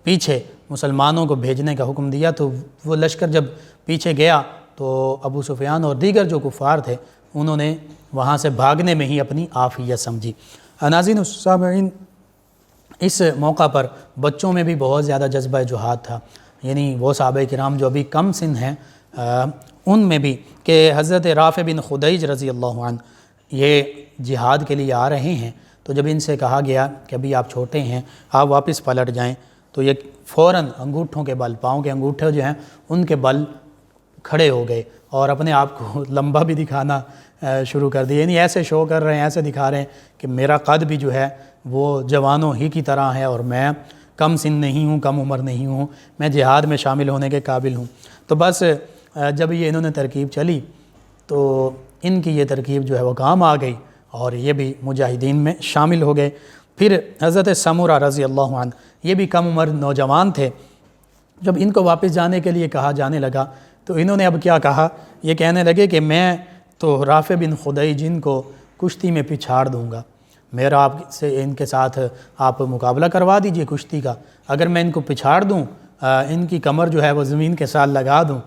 پیچھے مسلمانوں کو بھیجنے کا حکم دیا، تو وہ لشکر جب پیچھے گیا تو ابو سفیان اور دیگر جو کفار تھے انہوں نے وہاں سے بھاگنے میں ہی اپنی عافیت سمجھی۔ ناظرین و سامعین، اس موقع پر بچوں میں بھی بہت زیادہ جذبہ جہاد تھا، یعنی وہ صحابہ کرام جو ابھی کم سن ہیں ان میں بھی، کہ حضرت رافع بن خدیج رضی اللہ عنہ یہ جہاد کے لیے آ رہے ہیں، تو جب ان سے کہا گیا کہ ابھی آپ چھوٹے ہیں آپ واپس پلٹ جائیں، تو یہ فوراً انگوٹھوں کے بل، پاؤں کے انگوٹھے جو ہیں ان کے بل کھڑے ہو گئے اور اپنے آپ کو لمبا بھی دکھانا شروع کر دیا، یعنی ایسے شو کر رہے ہیں، ایسے دکھا رہے ہیں کہ میرا قد بھی جو ہے وہ جوانوں ہی کی طرح ہے، اور میں کم سن نہیں ہوں، کم عمر نہیں ہوں، میں جہاد میں شامل ہونے کے قابل ہوں۔ تو بس جب یہ انہوں نے ترکیب چلی تو ان کی یہ ترکیب جو ہے وہ کام آ گئی، اور یہ بھی مجاہدین میں شامل ہو گئے۔ پھر حضرت سمرہ رضی اللہ عنہ یہ بھی کم عمر نوجوان تھے، جب ان کو واپس جانے کے لیے کہا جانے لگا تو انہوں نے اب کیا کہا، یہ کہنے لگے کہ میں تو رافع بن خدیج جن کو کشتی میں پچھاڑ دوں گا، میرا آپ سے ان کے ساتھ آپ مقابلہ کروا دیجئے کشتی کا، اگر میں ان کو پچھاڑ دوں، ان کی کمر جو ہے وہ زمین کے ساتھ لگا دوں،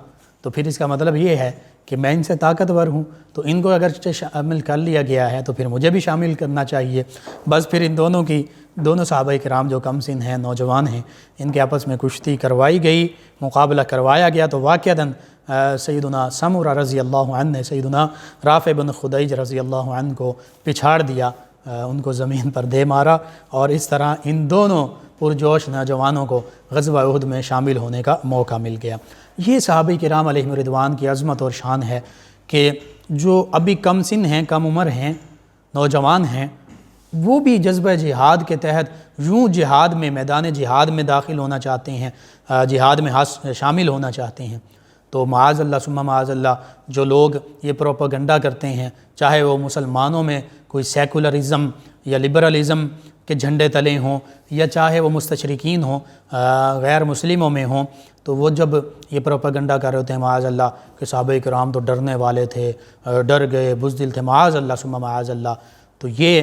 تو پھر اس کا مطلب یہ ہے کہ میں ان سے طاقتور ہوں تو ان کو اگر شامل کر لیا گیا ہے تو پھر مجھے بھی شامل کرنا چاہیے۔ بس پھر ان دونوں صحابہ کرام جو کم سن ہیں، نوجوان ہیں، ان کے آپس میں کشتی کروائی گئی، مقابلہ کروایا گیا، تو واقعتاً سیدنا سمرہ رضی اللہ عنہ نے سیدنا رافع بن خدیج رضی اللہ عنہ کو پچھاڑ دیا، ان کو زمین پر دے مارا، اور اس طرح ان دونوں پرجوش نوجوانوں کو غزوہ احد میں شامل ہونے کا موقع مل گیا۔ یہ صحابہ کرام علیہم رضوان کی عظمت اور شان ہے کہ جو ابھی کم سن ہیں، کم عمر ہیں، نوجوان ہیں، وہ بھی جذبہ جہاد کے تحت یوں جہاد میں، میدان جہاد میں داخل ہونا چاہتے ہیں، جہاد میں شامل ہونا چاہتے ہیں۔ تو معاذ اللہ ثم معاذ اللہ جو لوگ یہ پروپیگنڈا کرتے ہیں، چاہے وہ مسلمانوں میں کوئی سیکولرزم یا لبرلزم کے جھنڈے تلے ہوں، یا چاہے وہ مستشرقین ہوں، غیر مسلموں میں ہوں، تو وہ جب یہ پروپیگنڈا کر رہے ہوتے ہیں معاذ اللہ کہ صحابہ کرام تو ڈرنے والے تھے، ڈر گئے، بزدل تھے، معاذ اللہ ثم معاذ اللہ، تو یہ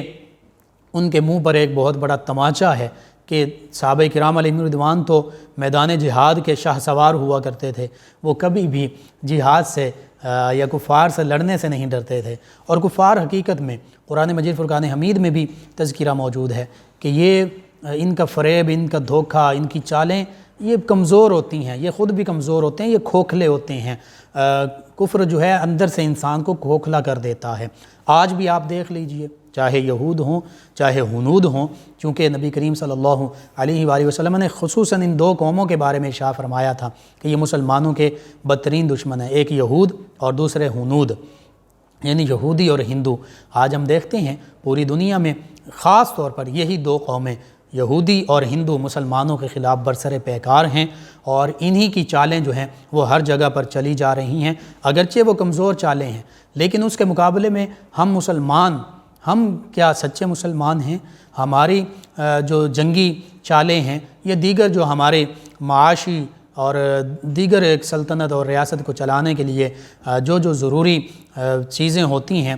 ان کے منہ پر ایک بہت بڑا تماچا ہے کہ صحابہ کرام علیہم رضوان تو میدان جہاد کے شاہ سوار ہوا کرتے تھے، وہ کبھی بھی جہاد سے یا کفار سے لڑنے سے نہیں ڈرتے تھے۔ اور کفار حقیقت میں قرآن مجید فرقان حمید میں بھی تذکرہ موجود ہے کہ یہ ان کا فریب، ان کا دھوکہ، ان کی چالیں یہ کمزور ہوتی ہیں، یہ خود بھی کمزور ہوتے ہیں، یہ کھوکھلے ہوتے ہیں۔ کفر جو ہے اندر سے انسان کو کھوکھلا کر دیتا ہے۔ آج بھی آپ دیکھ لیجئے، چاہے یہود ہوں، چاہے ہنود ہوں، چونکہ نبی کریم صلی اللہ علیہ وآلہ وسلم نے خصوصاً ان دو قوموں کے بارے میں ارشاد فرمایا تھا کہ یہ مسلمانوں کے بدترین دشمن ہیں، ایک یہود اور دوسرے ہنود، یعنی یہودی اور ہندو۔ آج ہم دیکھتے ہیں پوری دنیا میں خاص طور پر یہی دو قومیں، یہودی اور ہندو، مسلمانوں کے خلاف برسر پیکار ہیں، اور انہی کی چالیں جو ہیں وہ ہر جگہ پر چلی جا رہی ہیں، اگرچہ وہ کمزور چالیں ہیں، لیکن اس کے مقابلے میں ہم مسلمان، ہم کیا سچے مسلمان ہیں؟ ہماری جو جنگی چالیں ہیں، یہ دیگر جو ہمارے معاشی اور دیگر ایک سلطنت اور ریاست کو چلانے کے لیے جو ضروری چیزیں ہوتی ہیں،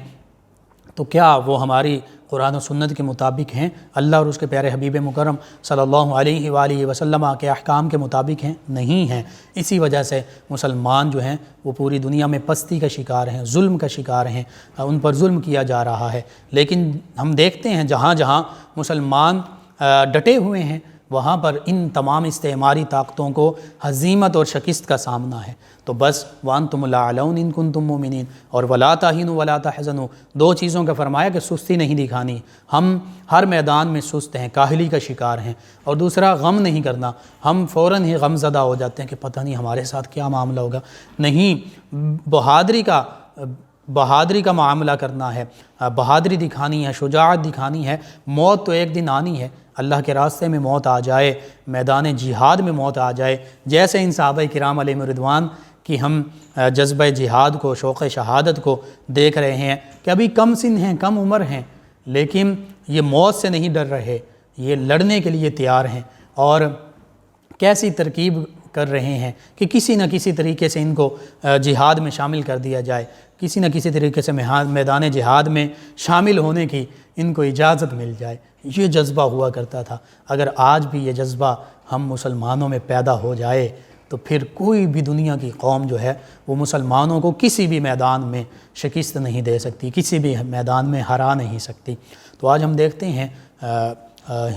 تو کیا وہ ہماری قرآن و سنت کے مطابق ہیں؟ اللہ اور اس کے پیارے حبیب مکرم صلی اللہ علیہ وآلہ وسلم کے احکام کے مطابق ہیں؟ نہیں ہیں۔ اسی وجہ سے مسلمان جو ہیں وہ پوری دنیا میں پستی کا شکار ہیں، ظلم کا شکار ہیں، ان پر ظلم کیا جا رہا ہے۔ لیکن ہم دیکھتے ہیں جہاں جہاں مسلمان ڈٹے ہوئے ہیں، وہاں پر ان تمام استعماری طاقتوں کو ہزیمت اور شکست کا سامنا ہے۔ تو بس وَأَنْتُمُ الْأَعْلَوْنَ إِن كُنتُم مُؤْمِنِينَ، اور وَلَا تَهِنُوا وَلَا تَحْزَنُوا، دو چیزوں کا فرمایا کہ سستی نہیں دکھانی۔ ہم ہر میدان میں سست ہیں، کاہلی کا شکار ہیں، اور دوسرا غم نہیں کرنا۔ ہم فوراً ہی غم زدہ ہو جاتے ہیں کہ پتہ نہیں ہمارے ساتھ کیا معاملہ ہوگا۔ نہیں، بہادری کا معاملہ کرنا ہے، بہادری دکھانی ہے، شجاعت دکھانی ہے۔ موت تو ایک دن آنی ہے، اللہ کے راستے میں موت آ جائے، میدان جہاد میں موت آ جائے، جیسے ان صحابہ کرام علیہم رضوان کہ ہم جذبہ جہاد کو، شوق شہادت کو دیکھ رہے ہیں کہ ابھی کم سن ہیں، کم عمر ہیں، لیکن یہ موت سے نہیں ڈر رہے، یہ لڑنے کے لیے تیار ہیں، اور کیسی ترکیب کر رہے ہیں کہ کسی نہ کسی طریقے سے ان کو جہاد میں شامل کر دیا جائے، کسی نہ کسی طریقے سے میدان جہاد میں شامل ہونے کی ان کو اجازت مل جائے۔ یہ جذبہ ہوا کرتا تھا۔ اگر آج بھی یہ جذبہ ہم مسلمانوں میں پیدا ہو جائے تو پھر کوئی بھی دنیا کی قوم جو ہے وہ مسلمانوں کو کسی بھی میدان میں شکست نہیں دے سکتی، کسی بھی میدان میں ہرا نہیں سکتی۔ تو آج ہم دیکھتے ہیں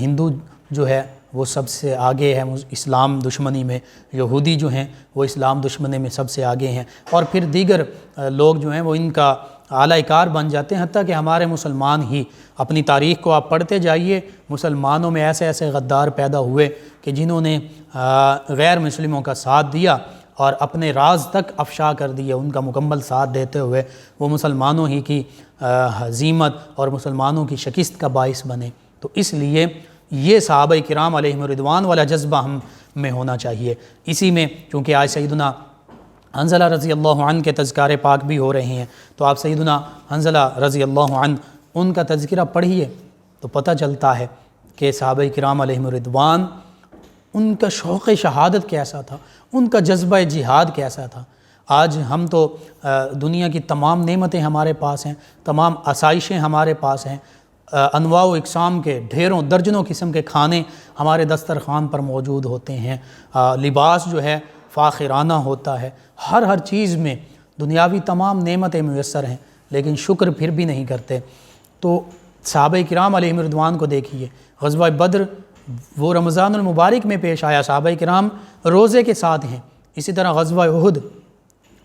ہندو جو ہے وہ سب سے آگے ہے اسلام دشمنی میں، یہودی جو ہیں وہ اسلام دشمنی میں سب سے آگے ہیں، اور پھر دیگر لوگ جو ہیں وہ ان کا اعلیٰ کار بن جاتے ہیں، حتیٰ کہ ہمارے مسلمان ہی، اپنی تاریخ کو آپ پڑھتے جائیے، مسلمانوں میں ایسے ایسے غدار پیدا ہوئے کہ جنہوں نے غیر مسلموں کا ساتھ دیا اور اپنے راز تک افشا کر دیے، ان کا مکمل ساتھ دیتے ہوئے وہ مسلمانوں ہی کی ہزیمت اور مسلمانوں کی شکست کا باعث بنے۔ تو اس لیے یہ صحابہ کرام علیہم رضوان والا جذبہ ہم میں ہونا چاہیے۔ اسی میں چونکہ آج سیدنا حنظلہ رضی اللہ عنہ کے تذکار پاک بھی ہو رہے ہیں، تو آپ سیدنا حنظلہ رضی اللہ عنہ ان کا تذکرہ پڑھیے تو پتہ چلتا ہے کہ صحابہ کرام علیہم رضوان ان کا شوق شہادت کیسا تھا، ان کا جذبہ جہاد کیسا تھا۔ آج ہم تو دنیا کی تمام نعمتیں ہمارے پاس ہیں، تمام آسائشیں ہمارے پاس ہیں، انواع و اقسام کے ڈھیروں درجنوں قسم کے کھانے ہمارے دسترخوان پر موجود ہوتے ہیں، لباس جو ہے فاخرانہ ہوتا ہے، ہر چیز میں دنیاوی تمام نعمتیں میسر ہیں لیکن شکر پھر بھی نہیں کرتے۔ تو صحابہ کرام علیہم رضوان کو دیکھیے، غزوہ بدر وہ رمضان المبارک میں پیش آیا، صحابہ کرام روزے کے ساتھ ہیں۔ اسی طرح غزوہ احد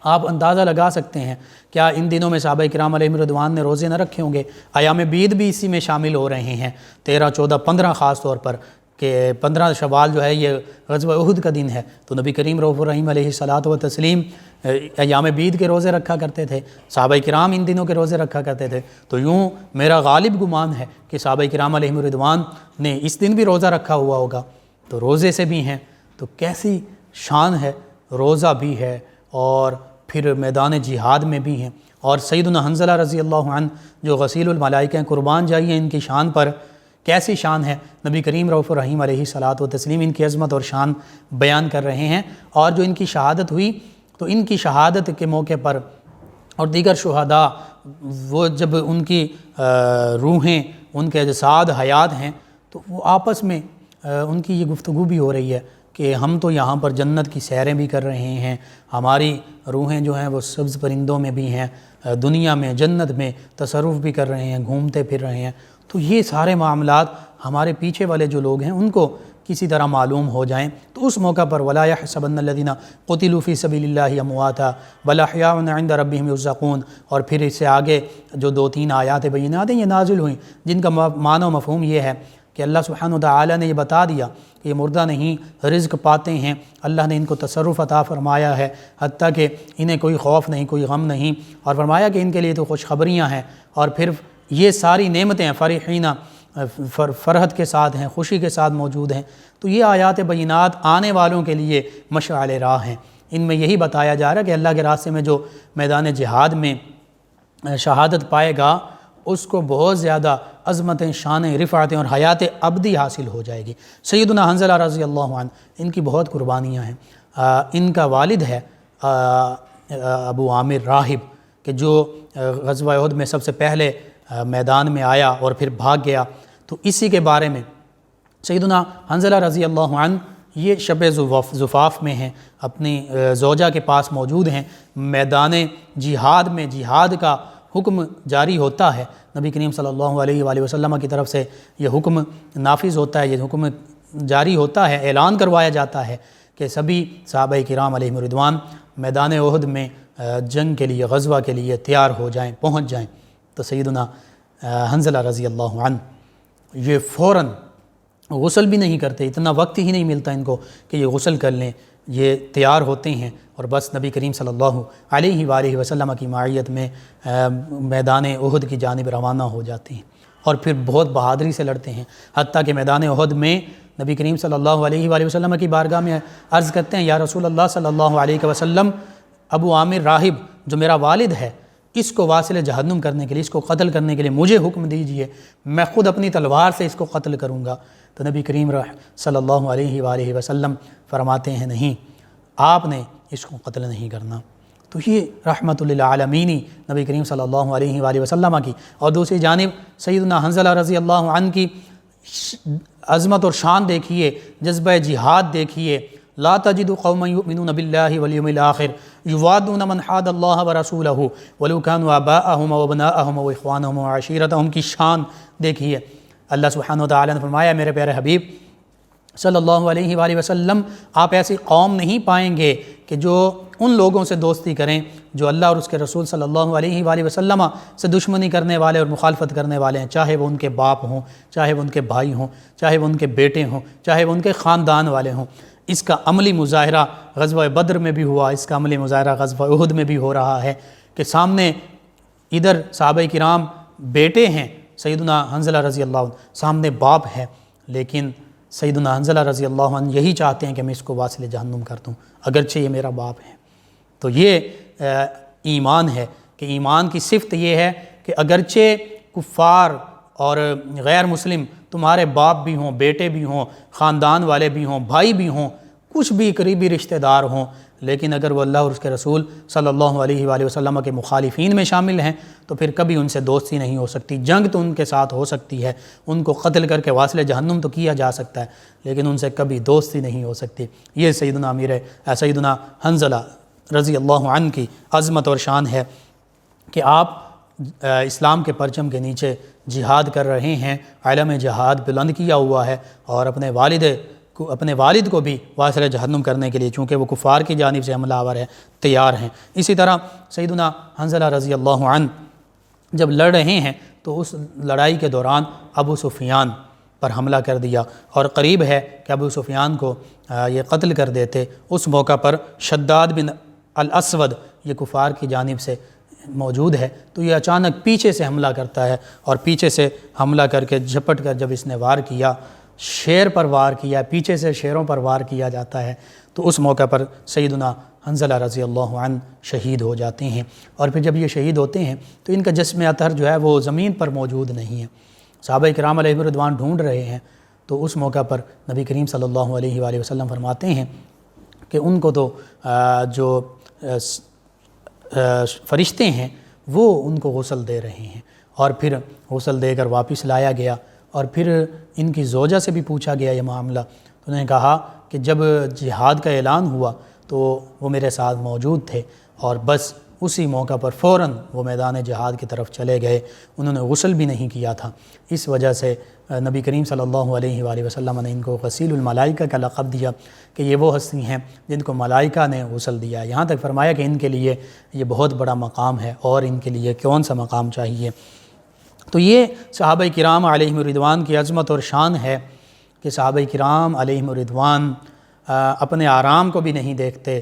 آپ اندازہ لگا سکتے ہیں، کیا ان دنوں میں صحابہ کرام علیہم رضوان نے روزے نہ رکھے ہوں گے؟ ایام بیت بھی اسی میں شامل ہو رہے ہیں، 13، 14، 15 خاص طور پر، کہ 15 شوال جو ہے یہ غزوہ احد کا دن ہے، تو نبی کریم رؤوف الرحیم علیہ الصلاۃ والتسلیم ایام بیت کے روزے رکھا کرتے تھے، صحابہ کرام ان دنوں کے روزے رکھا کرتے تھے۔ تو یوں میرا غالب گمان ہے کہ صحابہ کرام علیہم رضوان نے اس دن بھی روزہ رکھا ہوا ہوگا، تو روزے سے بھی ہیں، تو کیسی شان ہے، روزہ بھی ہے اور پھر میدان جہاد میں بھی ہیں۔ اور سیدنا حنظلہ رضی اللہ عنہ جو غسیل الملائکہ ہیں، قربان جائیے ان کی شان پر، کیسی شان ہے۔ نبی کریم رؤوف الرحیم علیہ الصلاۃ والتسلیم ان کی عظمت اور شان بیان کر رہے ہیں، اور جو ان کی شہادت ہوئی تو ان کی شہادت کے موقع پر اور دیگر شہداء وہ جب ان کی روحیں، ان کے اجساد حیات ہیں، تو وہ آپس میں ان کی یہ گفتگو بھی ہو رہی ہے کہ ہم تو یہاں پر جنت کی سیریں بھی کر رہے ہیں، ہماری روحیں جو ہیں وہ سبز پرندوں میں بھی ہیں، دنیا میں جنت میں تصرف بھی کر رہے ہیں، گھومتے پھر رہے ہیں۔ تو یہ سارے معاملات ہمارے پیچھے والے جو لوگ ہیں ان کو کسی طرح معلوم ہو جائیں، تو اس موقع پر وَلَا يَحْسَبَنَّ الَّذِينَ قُتِلُوا فِي سَبِيلِ اللَّهِ أَمْوَاتًا بَلْ أَحْيَاءٌ عِندَ رَبِّهِمْ يُرْزَقُونَ۔ اور پھر اس سے آگے جو 2-3 آیات بینات ہیں یہ نازل ہوئیں، جن کا معنی و مفہوم یہ ہے کہ اللہ سبحانہ وتعالی نے یہ بتا دیا کہ یہ مردہ نہیں، رزق پاتے ہیں، اللہ نے ان کو تصرف عطا فرمایا ہے، حتیٰ کہ انہیں کوئی خوف نہیں، کوئی غم نہیں، اور فرمایا کہ ان کے لیے تو خوشخبریاں ہیں، اور پھر یہ ساری نعمتیں فرحین فرحت کے ساتھ ہیں، خوشی کے ساتھ موجود ہیں۔ تو یہ آیات بینات آنے والوں کے لیے مشعل راہ ہیں۔ ان میں یہی بتایا جا رہا ہے کہ اللہ کے راستے میں جو میدان جہاد میں شہادت پائے گا اس کو بہت زیادہ عظمتیں، شانیں، رفعتیں اور حیات ابدی حاصل ہو جائے گی۔ سیدنا حنظلہ رضی اللہ عنہ ان کی بہت قربانیاں ہیں۔ ان کا والد ہے ابو عامر راہب، کہ جو غزوہ احد میں سب سے پہلے میدان میں آیا اور پھر بھاگ گیا۔ تو اسی کے بارے میں سیدنا حنظلہ رضی اللہ عنہ یہ شب زفاف میں ہیں، اپنی زوجہ کے پاس موجود ہیں، میدان جہاد میں جہاد کا حکم جاری ہوتا ہے، نبی کریم صلی اللہ علیہ وآلہ وسلم کی طرف سے یہ حکم نافذ ہوتا ہے، یہ حکم جاری ہوتا ہے، اعلان کروایا جاتا ہے کہ سبھی صحابہ کرام علیہم رضوان میدان احد میں جنگ کے لیے، غزوہ کے لیے تیار ہو جائیں، پہنچ جائیں۔ تو سیدنا حنظلہ رضی اللہ عنہ یہ فوراً غسل بھی نہیں کرتے، اتنا وقت ہی نہیں ملتا ان کو کہ یہ غسل کر لیں، یہ تیار ہوتے ہیں اور بس نبی کریم صلی اللہ علیہ وآلہ وسلم کی معیت میں میدان احد کی جانب روانہ ہو جاتے ہیں، اور پھر بہت بہادری سے لڑتے ہیں، حتیٰ کہ میدان احد میں نبی کریم صلی اللہ علیہ وآلہ وسلم کی بارگاہ میں عرض کرتے ہیں، یا رسول اللہ صلی اللہ علیہ وسلم، ابو عامر راہب جو میرا والد ہے اس کو واصل جہنم کرنے کے لیے، اس کو قتل کرنے کے لیے مجھے حکم دیجئے، میں خود اپنی تلوار سے اس کو قتل کروں گا۔ تو نبی کریم صلی اللہ علیہ وآلہ وسلم فرماتے ہیں نہیں، آپ نے اس کو قتل نہیں کرنا۔ تو یہ رحمت للعالمینی نبی کریم صلی اللہ علیہ وآلہ وسلم کی، اور دوسری جانب سیدنا حنظلہ رضی اللہ عنہ کی عظمت اور شان دیکھیے، جذبہ جہاد دیکھیے۔ لا تجد قوما یؤمنون باللہ والیوم الآخر یوادون من حاد اللہ ورسولہ ولو کانوا آباءہم وابناءہم واخوانہم وعشیرتہم کی شان دیکھیے۔ اللہ سبحانہ وتعالی نے فرمایا، میرے پیارے حبیب صلی اللہ علیہ وآلہ وسلم، آپ ایسی قوم نہیں پائیں گے کہ جو ان لوگوں سے دوستی کریں جو اللہ اور اس کے رسول صلی اللہ علیہ وآلہ وسلم سے دشمنی کرنے والے اور مخالفت کرنے والے ہیں، چاہے وہ ان کے باپ ہوں، چاہے وہ ان کے بھائی ہوں، چاہے وہ ان کے بیٹے ہوں، چاہے وہ ان کے خاندان والے ہوں۔ اس کا عملی مظاہرہ غزوہ بدر میں بھی ہوا، اس کا عملی مظاہرہ غزوہ احد میں بھی ہو رہا ہے کہ سامنے ادھر صحابہ کرام بیٹے ہیں سیدنا حنظلہ رضی اللہ عنہ، سامنے باپ ہے، لیکن سیدنا حنظلہ رضی اللہ عنہ یہی چاہتے ہیں کہ میں اس کو واصل جہنم کر دوں اگرچہ یہ میرا باپ ہے۔ تو یہ ایمان ہے کہ ایمان کی صفت یہ ہے کہ اگرچہ کفار اور غیر مسلم تمہارے باپ بھی ہوں، بیٹے بھی ہوں، خاندان والے بھی ہوں، بھائی بھی ہوں، کچھ بھی قریبی رشتہ دار ہوں، لیکن اگر وہ اللہ اور اس کے رسول صلی اللہ علیہ وآلہ وسلم کے مخالفین میں شامل ہیں تو پھر کبھی ان سے دوستی نہیں ہو سکتی۔ جنگ تو ان کے ساتھ ہو سکتی ہے، ان کو قتل کر کے واصل جہنم تو کیا جا سکتا ہے، لیکن ان سے کبھی دوستی نہیں ہو سکتی۔ یہ سیدنا حنظلہ رضی اللہ عنہ کی عظمت اور شان ہے کہ آپ اسلام کے پرچم کے نیچے جہاد کر رہے ہیں، علم جہاد بلند کیا ہوا ہے، اور اپنے والد کو بھی واسل جہنم کرنے کے لیے، چونکہ وہ کفار کی جانب سے حملہ آور ہے، تیار ہیں۔ اسی طرح سیدنا حنظلہ رضی اللہ عنہ جب لڑ رہے ہیں تو اس لڑائی کے دوران ابو سفیان پر حملہ کر دیا، اور قریب ہے کہ ابو سفیان کو یہ قتل کر دیتے۔ اس موقع پر شداد بن الاسود یہ کفار کی جانب سے موجود ہے، تو یہ اچانک پیچھے سے حملہ کرتا ہے، اور پیچھے سے حملہ کر کے جھپٹ کر جب اس نے وار کیا، شیر پر وار کیا، پیچھے سے شیروں پر وار کیا جاتا ہے، تو اس موقع پر سیدنا حنظلہ رضی اللہ عنہ شہید ہو جاتے ہیں۔ اور پھر جب یہ شہید ہوتے ہیں تو ان کا جسم اطہر جو ہے وہ زمین پر موجود نہیں ہے، صحابہ کرام علیہ رضوان ڈھونڈ رہے ہیں، تو اس موقع پر نبی کریم صلی اللہ علیہ وآلہ وسلم فرماتے ہیں کہ ان کو تو جو فرشتے ہیں وہ ان کو غسل دے رہے ہیں، اور پھر غسل دے کر واپس لایا گیا، اور پھر ان کی زوجہ سے بھی پوچھا گیا یہ معاملہ، تو انہوں نے کہا کہ جب جہاد کا اعلان ہوا تو وہ میرے ساتھ موجود تھے، اور بس اسی موقع پر فوراً وہ میدان جہاد کی طرف چلے گئے، انہوں نے غسل بھی نہیں کیا تھا۔ اس وجہ سے نبی کریم صلی اللہ علیہ وآلہ وسلم نے ان کو غسیل الملائکہ کا لقب دیا کہ یہ وہ ہستی ہیں جن کو ملائکہ نے غسل دیا۔ یہاں تک فرمایا کہ ان کے لیے یہ بہت بڑا مقام ہے، اور ان کے لیے کون سا مقام چاہیے۔ تو یہ صحابہ کرام علیہم الرضوان کی عظمت اور شان ہے کہ صحابہ کرام علیہم الرضوان اپنے آرام کو بھی نہیں دیکھتے،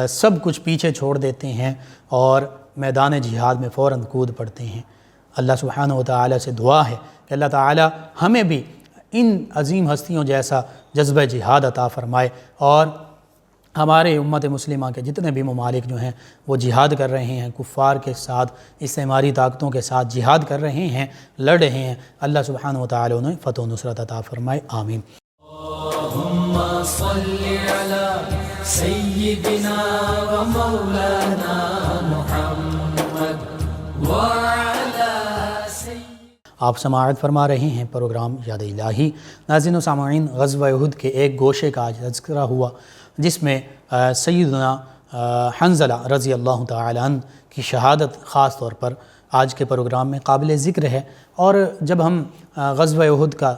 سب کچھ پیچھے چھوڑ دیتے ہیں اور میدان جہاد میں فوراً کود پڑتے ہیں۔ اللہ سبحانہ وتعالی سے دعا ہے کہ اللہ تعالی ہمیں بھی ان عظیم ہستیوں جیسا جذبہ جہاد عطا فرمائے، اور ہمارے امت مسلمہ کے جتنے بھی ممالک جو ہیں وہ جہاد کر رہے ہیں، کفار کے ساتھ، استعماری طاقتوں کے ساتھ جہاد کر رہے ہیں، لڑ رہے ہیں، اللہ سبحانہ وتعالی انہیں فتح و نصرت عطا فرمائے، آمین۔
اللہم صلی علی سیدنا و مولانا محمد وعلی
آپ سماعت فرما رہے ہیں پروگرام یاد الہی۔ ناظرین و سامعین، غزوہ احد کے ایک گوشے کا آج تذکرہ ہوا جس میں سیدنا حنظلہ رضی اللہ تعالی عنہ کی شہادت خاص طور پر آج کے پروگرام میں قابل ذکر ہے۔ اور جب ہم غزوہ احد کا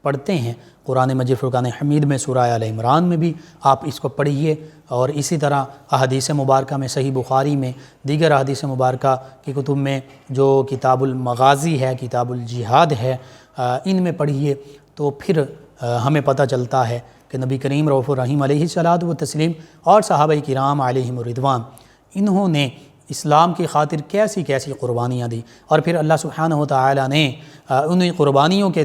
پڑھتے ہیں قرآن مجید فرقان حمید میں، سورہ آل عمران میں بھی آپ اس کو پڑھیے، اور اسی طرح احادیث مبارکہ میں، صحیح بخاری میں، دیگر احادیث مبارکہ کی کتب میں جو کتاب المغازی ہے، کتاب الجہاد ہے، ان میں پڑھیے، تو پھر ہمیں پتہ چلتا ہے کہ نبی کریم رؤوف الرحیم علیہ الصلاۃ والتسلیم اور صحابہ کرام علیہم الرضوان انہوں نے اسلام کی خاطر کیسی کیسی قربانیاں دی، اور پھر اللہ سبحانہ وتعالی نے انہیں قربانیوں کے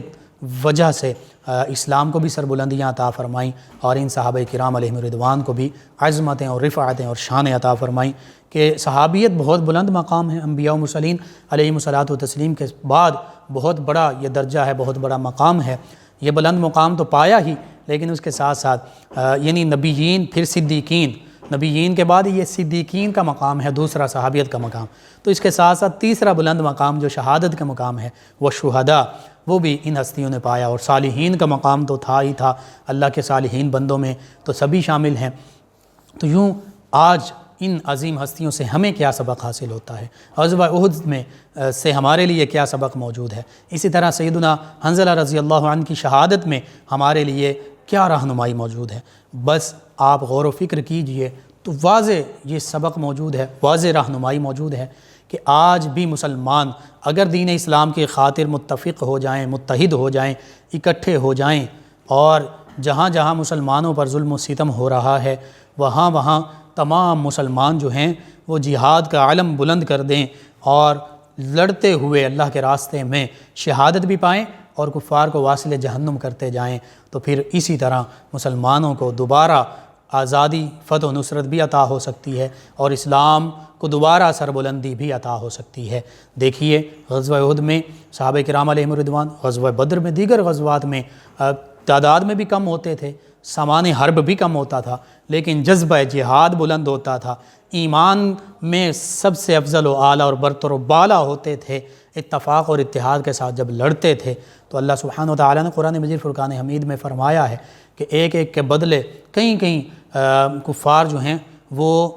وجہ سے اسلام کو بھی سربلندیاں عطا فرمائیں، اور ان صحابہ کرام علیہم الرضوان کو بھی عظمتیں اور رفعتیں اور شانیں عطا فرمائیں کہ صحابیت بہت بلند مقام ہے، انبیاء و مرسلین علیہم الصلاۃ والتسلیم کے بعد بہت بڑا یہ درجہ ہے، بہت بڑا مقام ہے۔ یہ بلند مقام تو پایا ہی، لیکن اس کے ساتھ ساتھ یعنی نبیین پھر صدیقین، نبیین کے بعد یہ صدیقین کا مقام ہے، دوسرا صحابیت کا مقام، تو اس کے ساتھ ساتھ تیسرا بلند مقام جو شہادت کا مقام ہے وہ شہداء، وہ بھی ان ہستیوں نے پایا، اور صالحین کا مقام تو تھا ہی تھا، اللہ کے صالحین بندوں میں تو سبھی شامل ہیں۔ تو یوں آج ان عظیم ہستیوں سے ہمیں کیا سبق حاصل ہوتا ہے، غزوہ احد میں سے ہمارے لیے کیا سبق موجود ہے، اسی طرح سیدنا حنظلہ رضی اللہ عنہ کی شہادت میں ہمارے لیے کیا رہنمائی موجود ہے۔ بس آپ غور و فکر کیجئے تو واضح یہ سبق موجود ہے، واضح رہنمائی موجود ہے کہ آج بھی مسلمان اگر دین اسلام کی خاطر متفق ہو جائیں، متحد ہو جائیں، اکٹھے ہو جائیں، اور جہاں جہاں مسلمانوں پر ظلم و ستم ہو رہا ہے وہاں وہاں تمام مسلمان جو ہیں وہ جہاد کا علم بلند کر دیں، اور لڑتے ہوئے اللہ کے راستے میں شہادت بھی پائیں اور کفار کو واصل جہنم کرتے جائیں، تو پھر اسی طرح مسلمانوں کو دوبارہ آزادی، فتح و نصرت بھی عطا ہو سکتی ہے، اور اسلام کو دوبارہ سربلندی بھی عطا ہو سکتی ہے۔ دیکھیے غزوہ احد میں صحابہ کرام علیہم الرضوان، غزوہ بدر میں، دیگر غزوات میں تعداد میں بھی کم ہوتے تھے، سامان حرب بھی کم ہوتا تھا، لیکن جذبہ جہاد بلند ہوتا تھا، ایمان میں سب سے افضل و اعلیٰ اور برتر و بالا ہوتے تھے، اتفاق اور اتحاد کے ساتھ جب لڑتے تھے تو اللہ سبحانہ وتعالی نے قرآن مجید فرقان حمید میں فرمایا ہے کہ ایک ایک کے بدلے کئی کفار جو ہیں وہ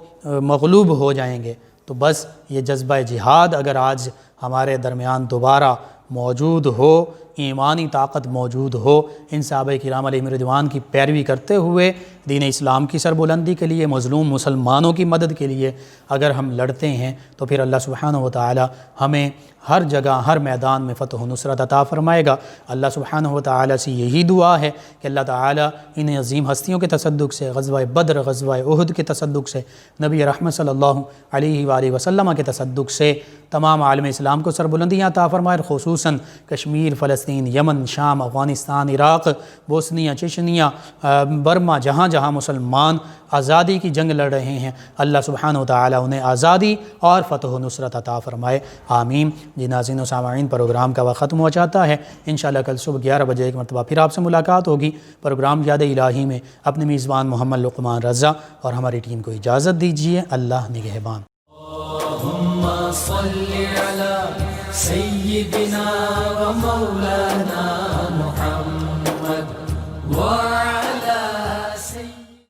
مغلوب ہو جائیں گے، تو بس یہ جذبہ جہاد اگر آج ہمارے درمیان دوبارہ موجود ہو، ایمانی طاقت موجود ہو، ان صحابہ کرام علیہم رضوان کی پیروی کرتے ہوئے دین اسلام کی سربلندی کے لیے، مظلوم مسلمانوں کی مدد کے لیے اگر ہم لڑتے ہیں تو پھر اللہ سبحانہ و تعالی ہمیں ہر جگہ ہر میدان میں فتح و نصرت عطا فرمائے گا۔ اللہ سبحانہ و تعالی سے یہی دعا ہے کہ اللہ تعالی ان عظیم ہستیوں کے تصدق سے، غزوہ بدر، غزوہ احد کے تصدق سے، نبی رحمت صلی اللہ علیہ وآلہ وسلم کے تصدق سے تمام عالم اسلام کو سربلندیاں عطا فرمائے، خصوصاً کشمیر، فلسطین، یمن، شام، افغانستان، عراق، بوسنیا، چچنیا، برما، جہاں جہاں مسلمان آزادی کی جنگ لڑ رہے ہیں، اللہ سبحانہ و تعالی انہیں آزادی اور فتح و نصرت عطا فرمائے، آمین۔ جی ناظرین و سامعین، پروگرام کا وقت ختم ہو جاتا ہے، انشاءاللہ کل صبح 11 بجے ایک مرتبہ پھر آپ سے ملاقات ہوگی۔ پروگرام یاد الہی میں اپنے میزبان محمد لقمان رضا اور ہماری ٹیم کو اجازت دیجیے، اللہ نگہبان۔
اللہم صل علی سیدنا و مولانا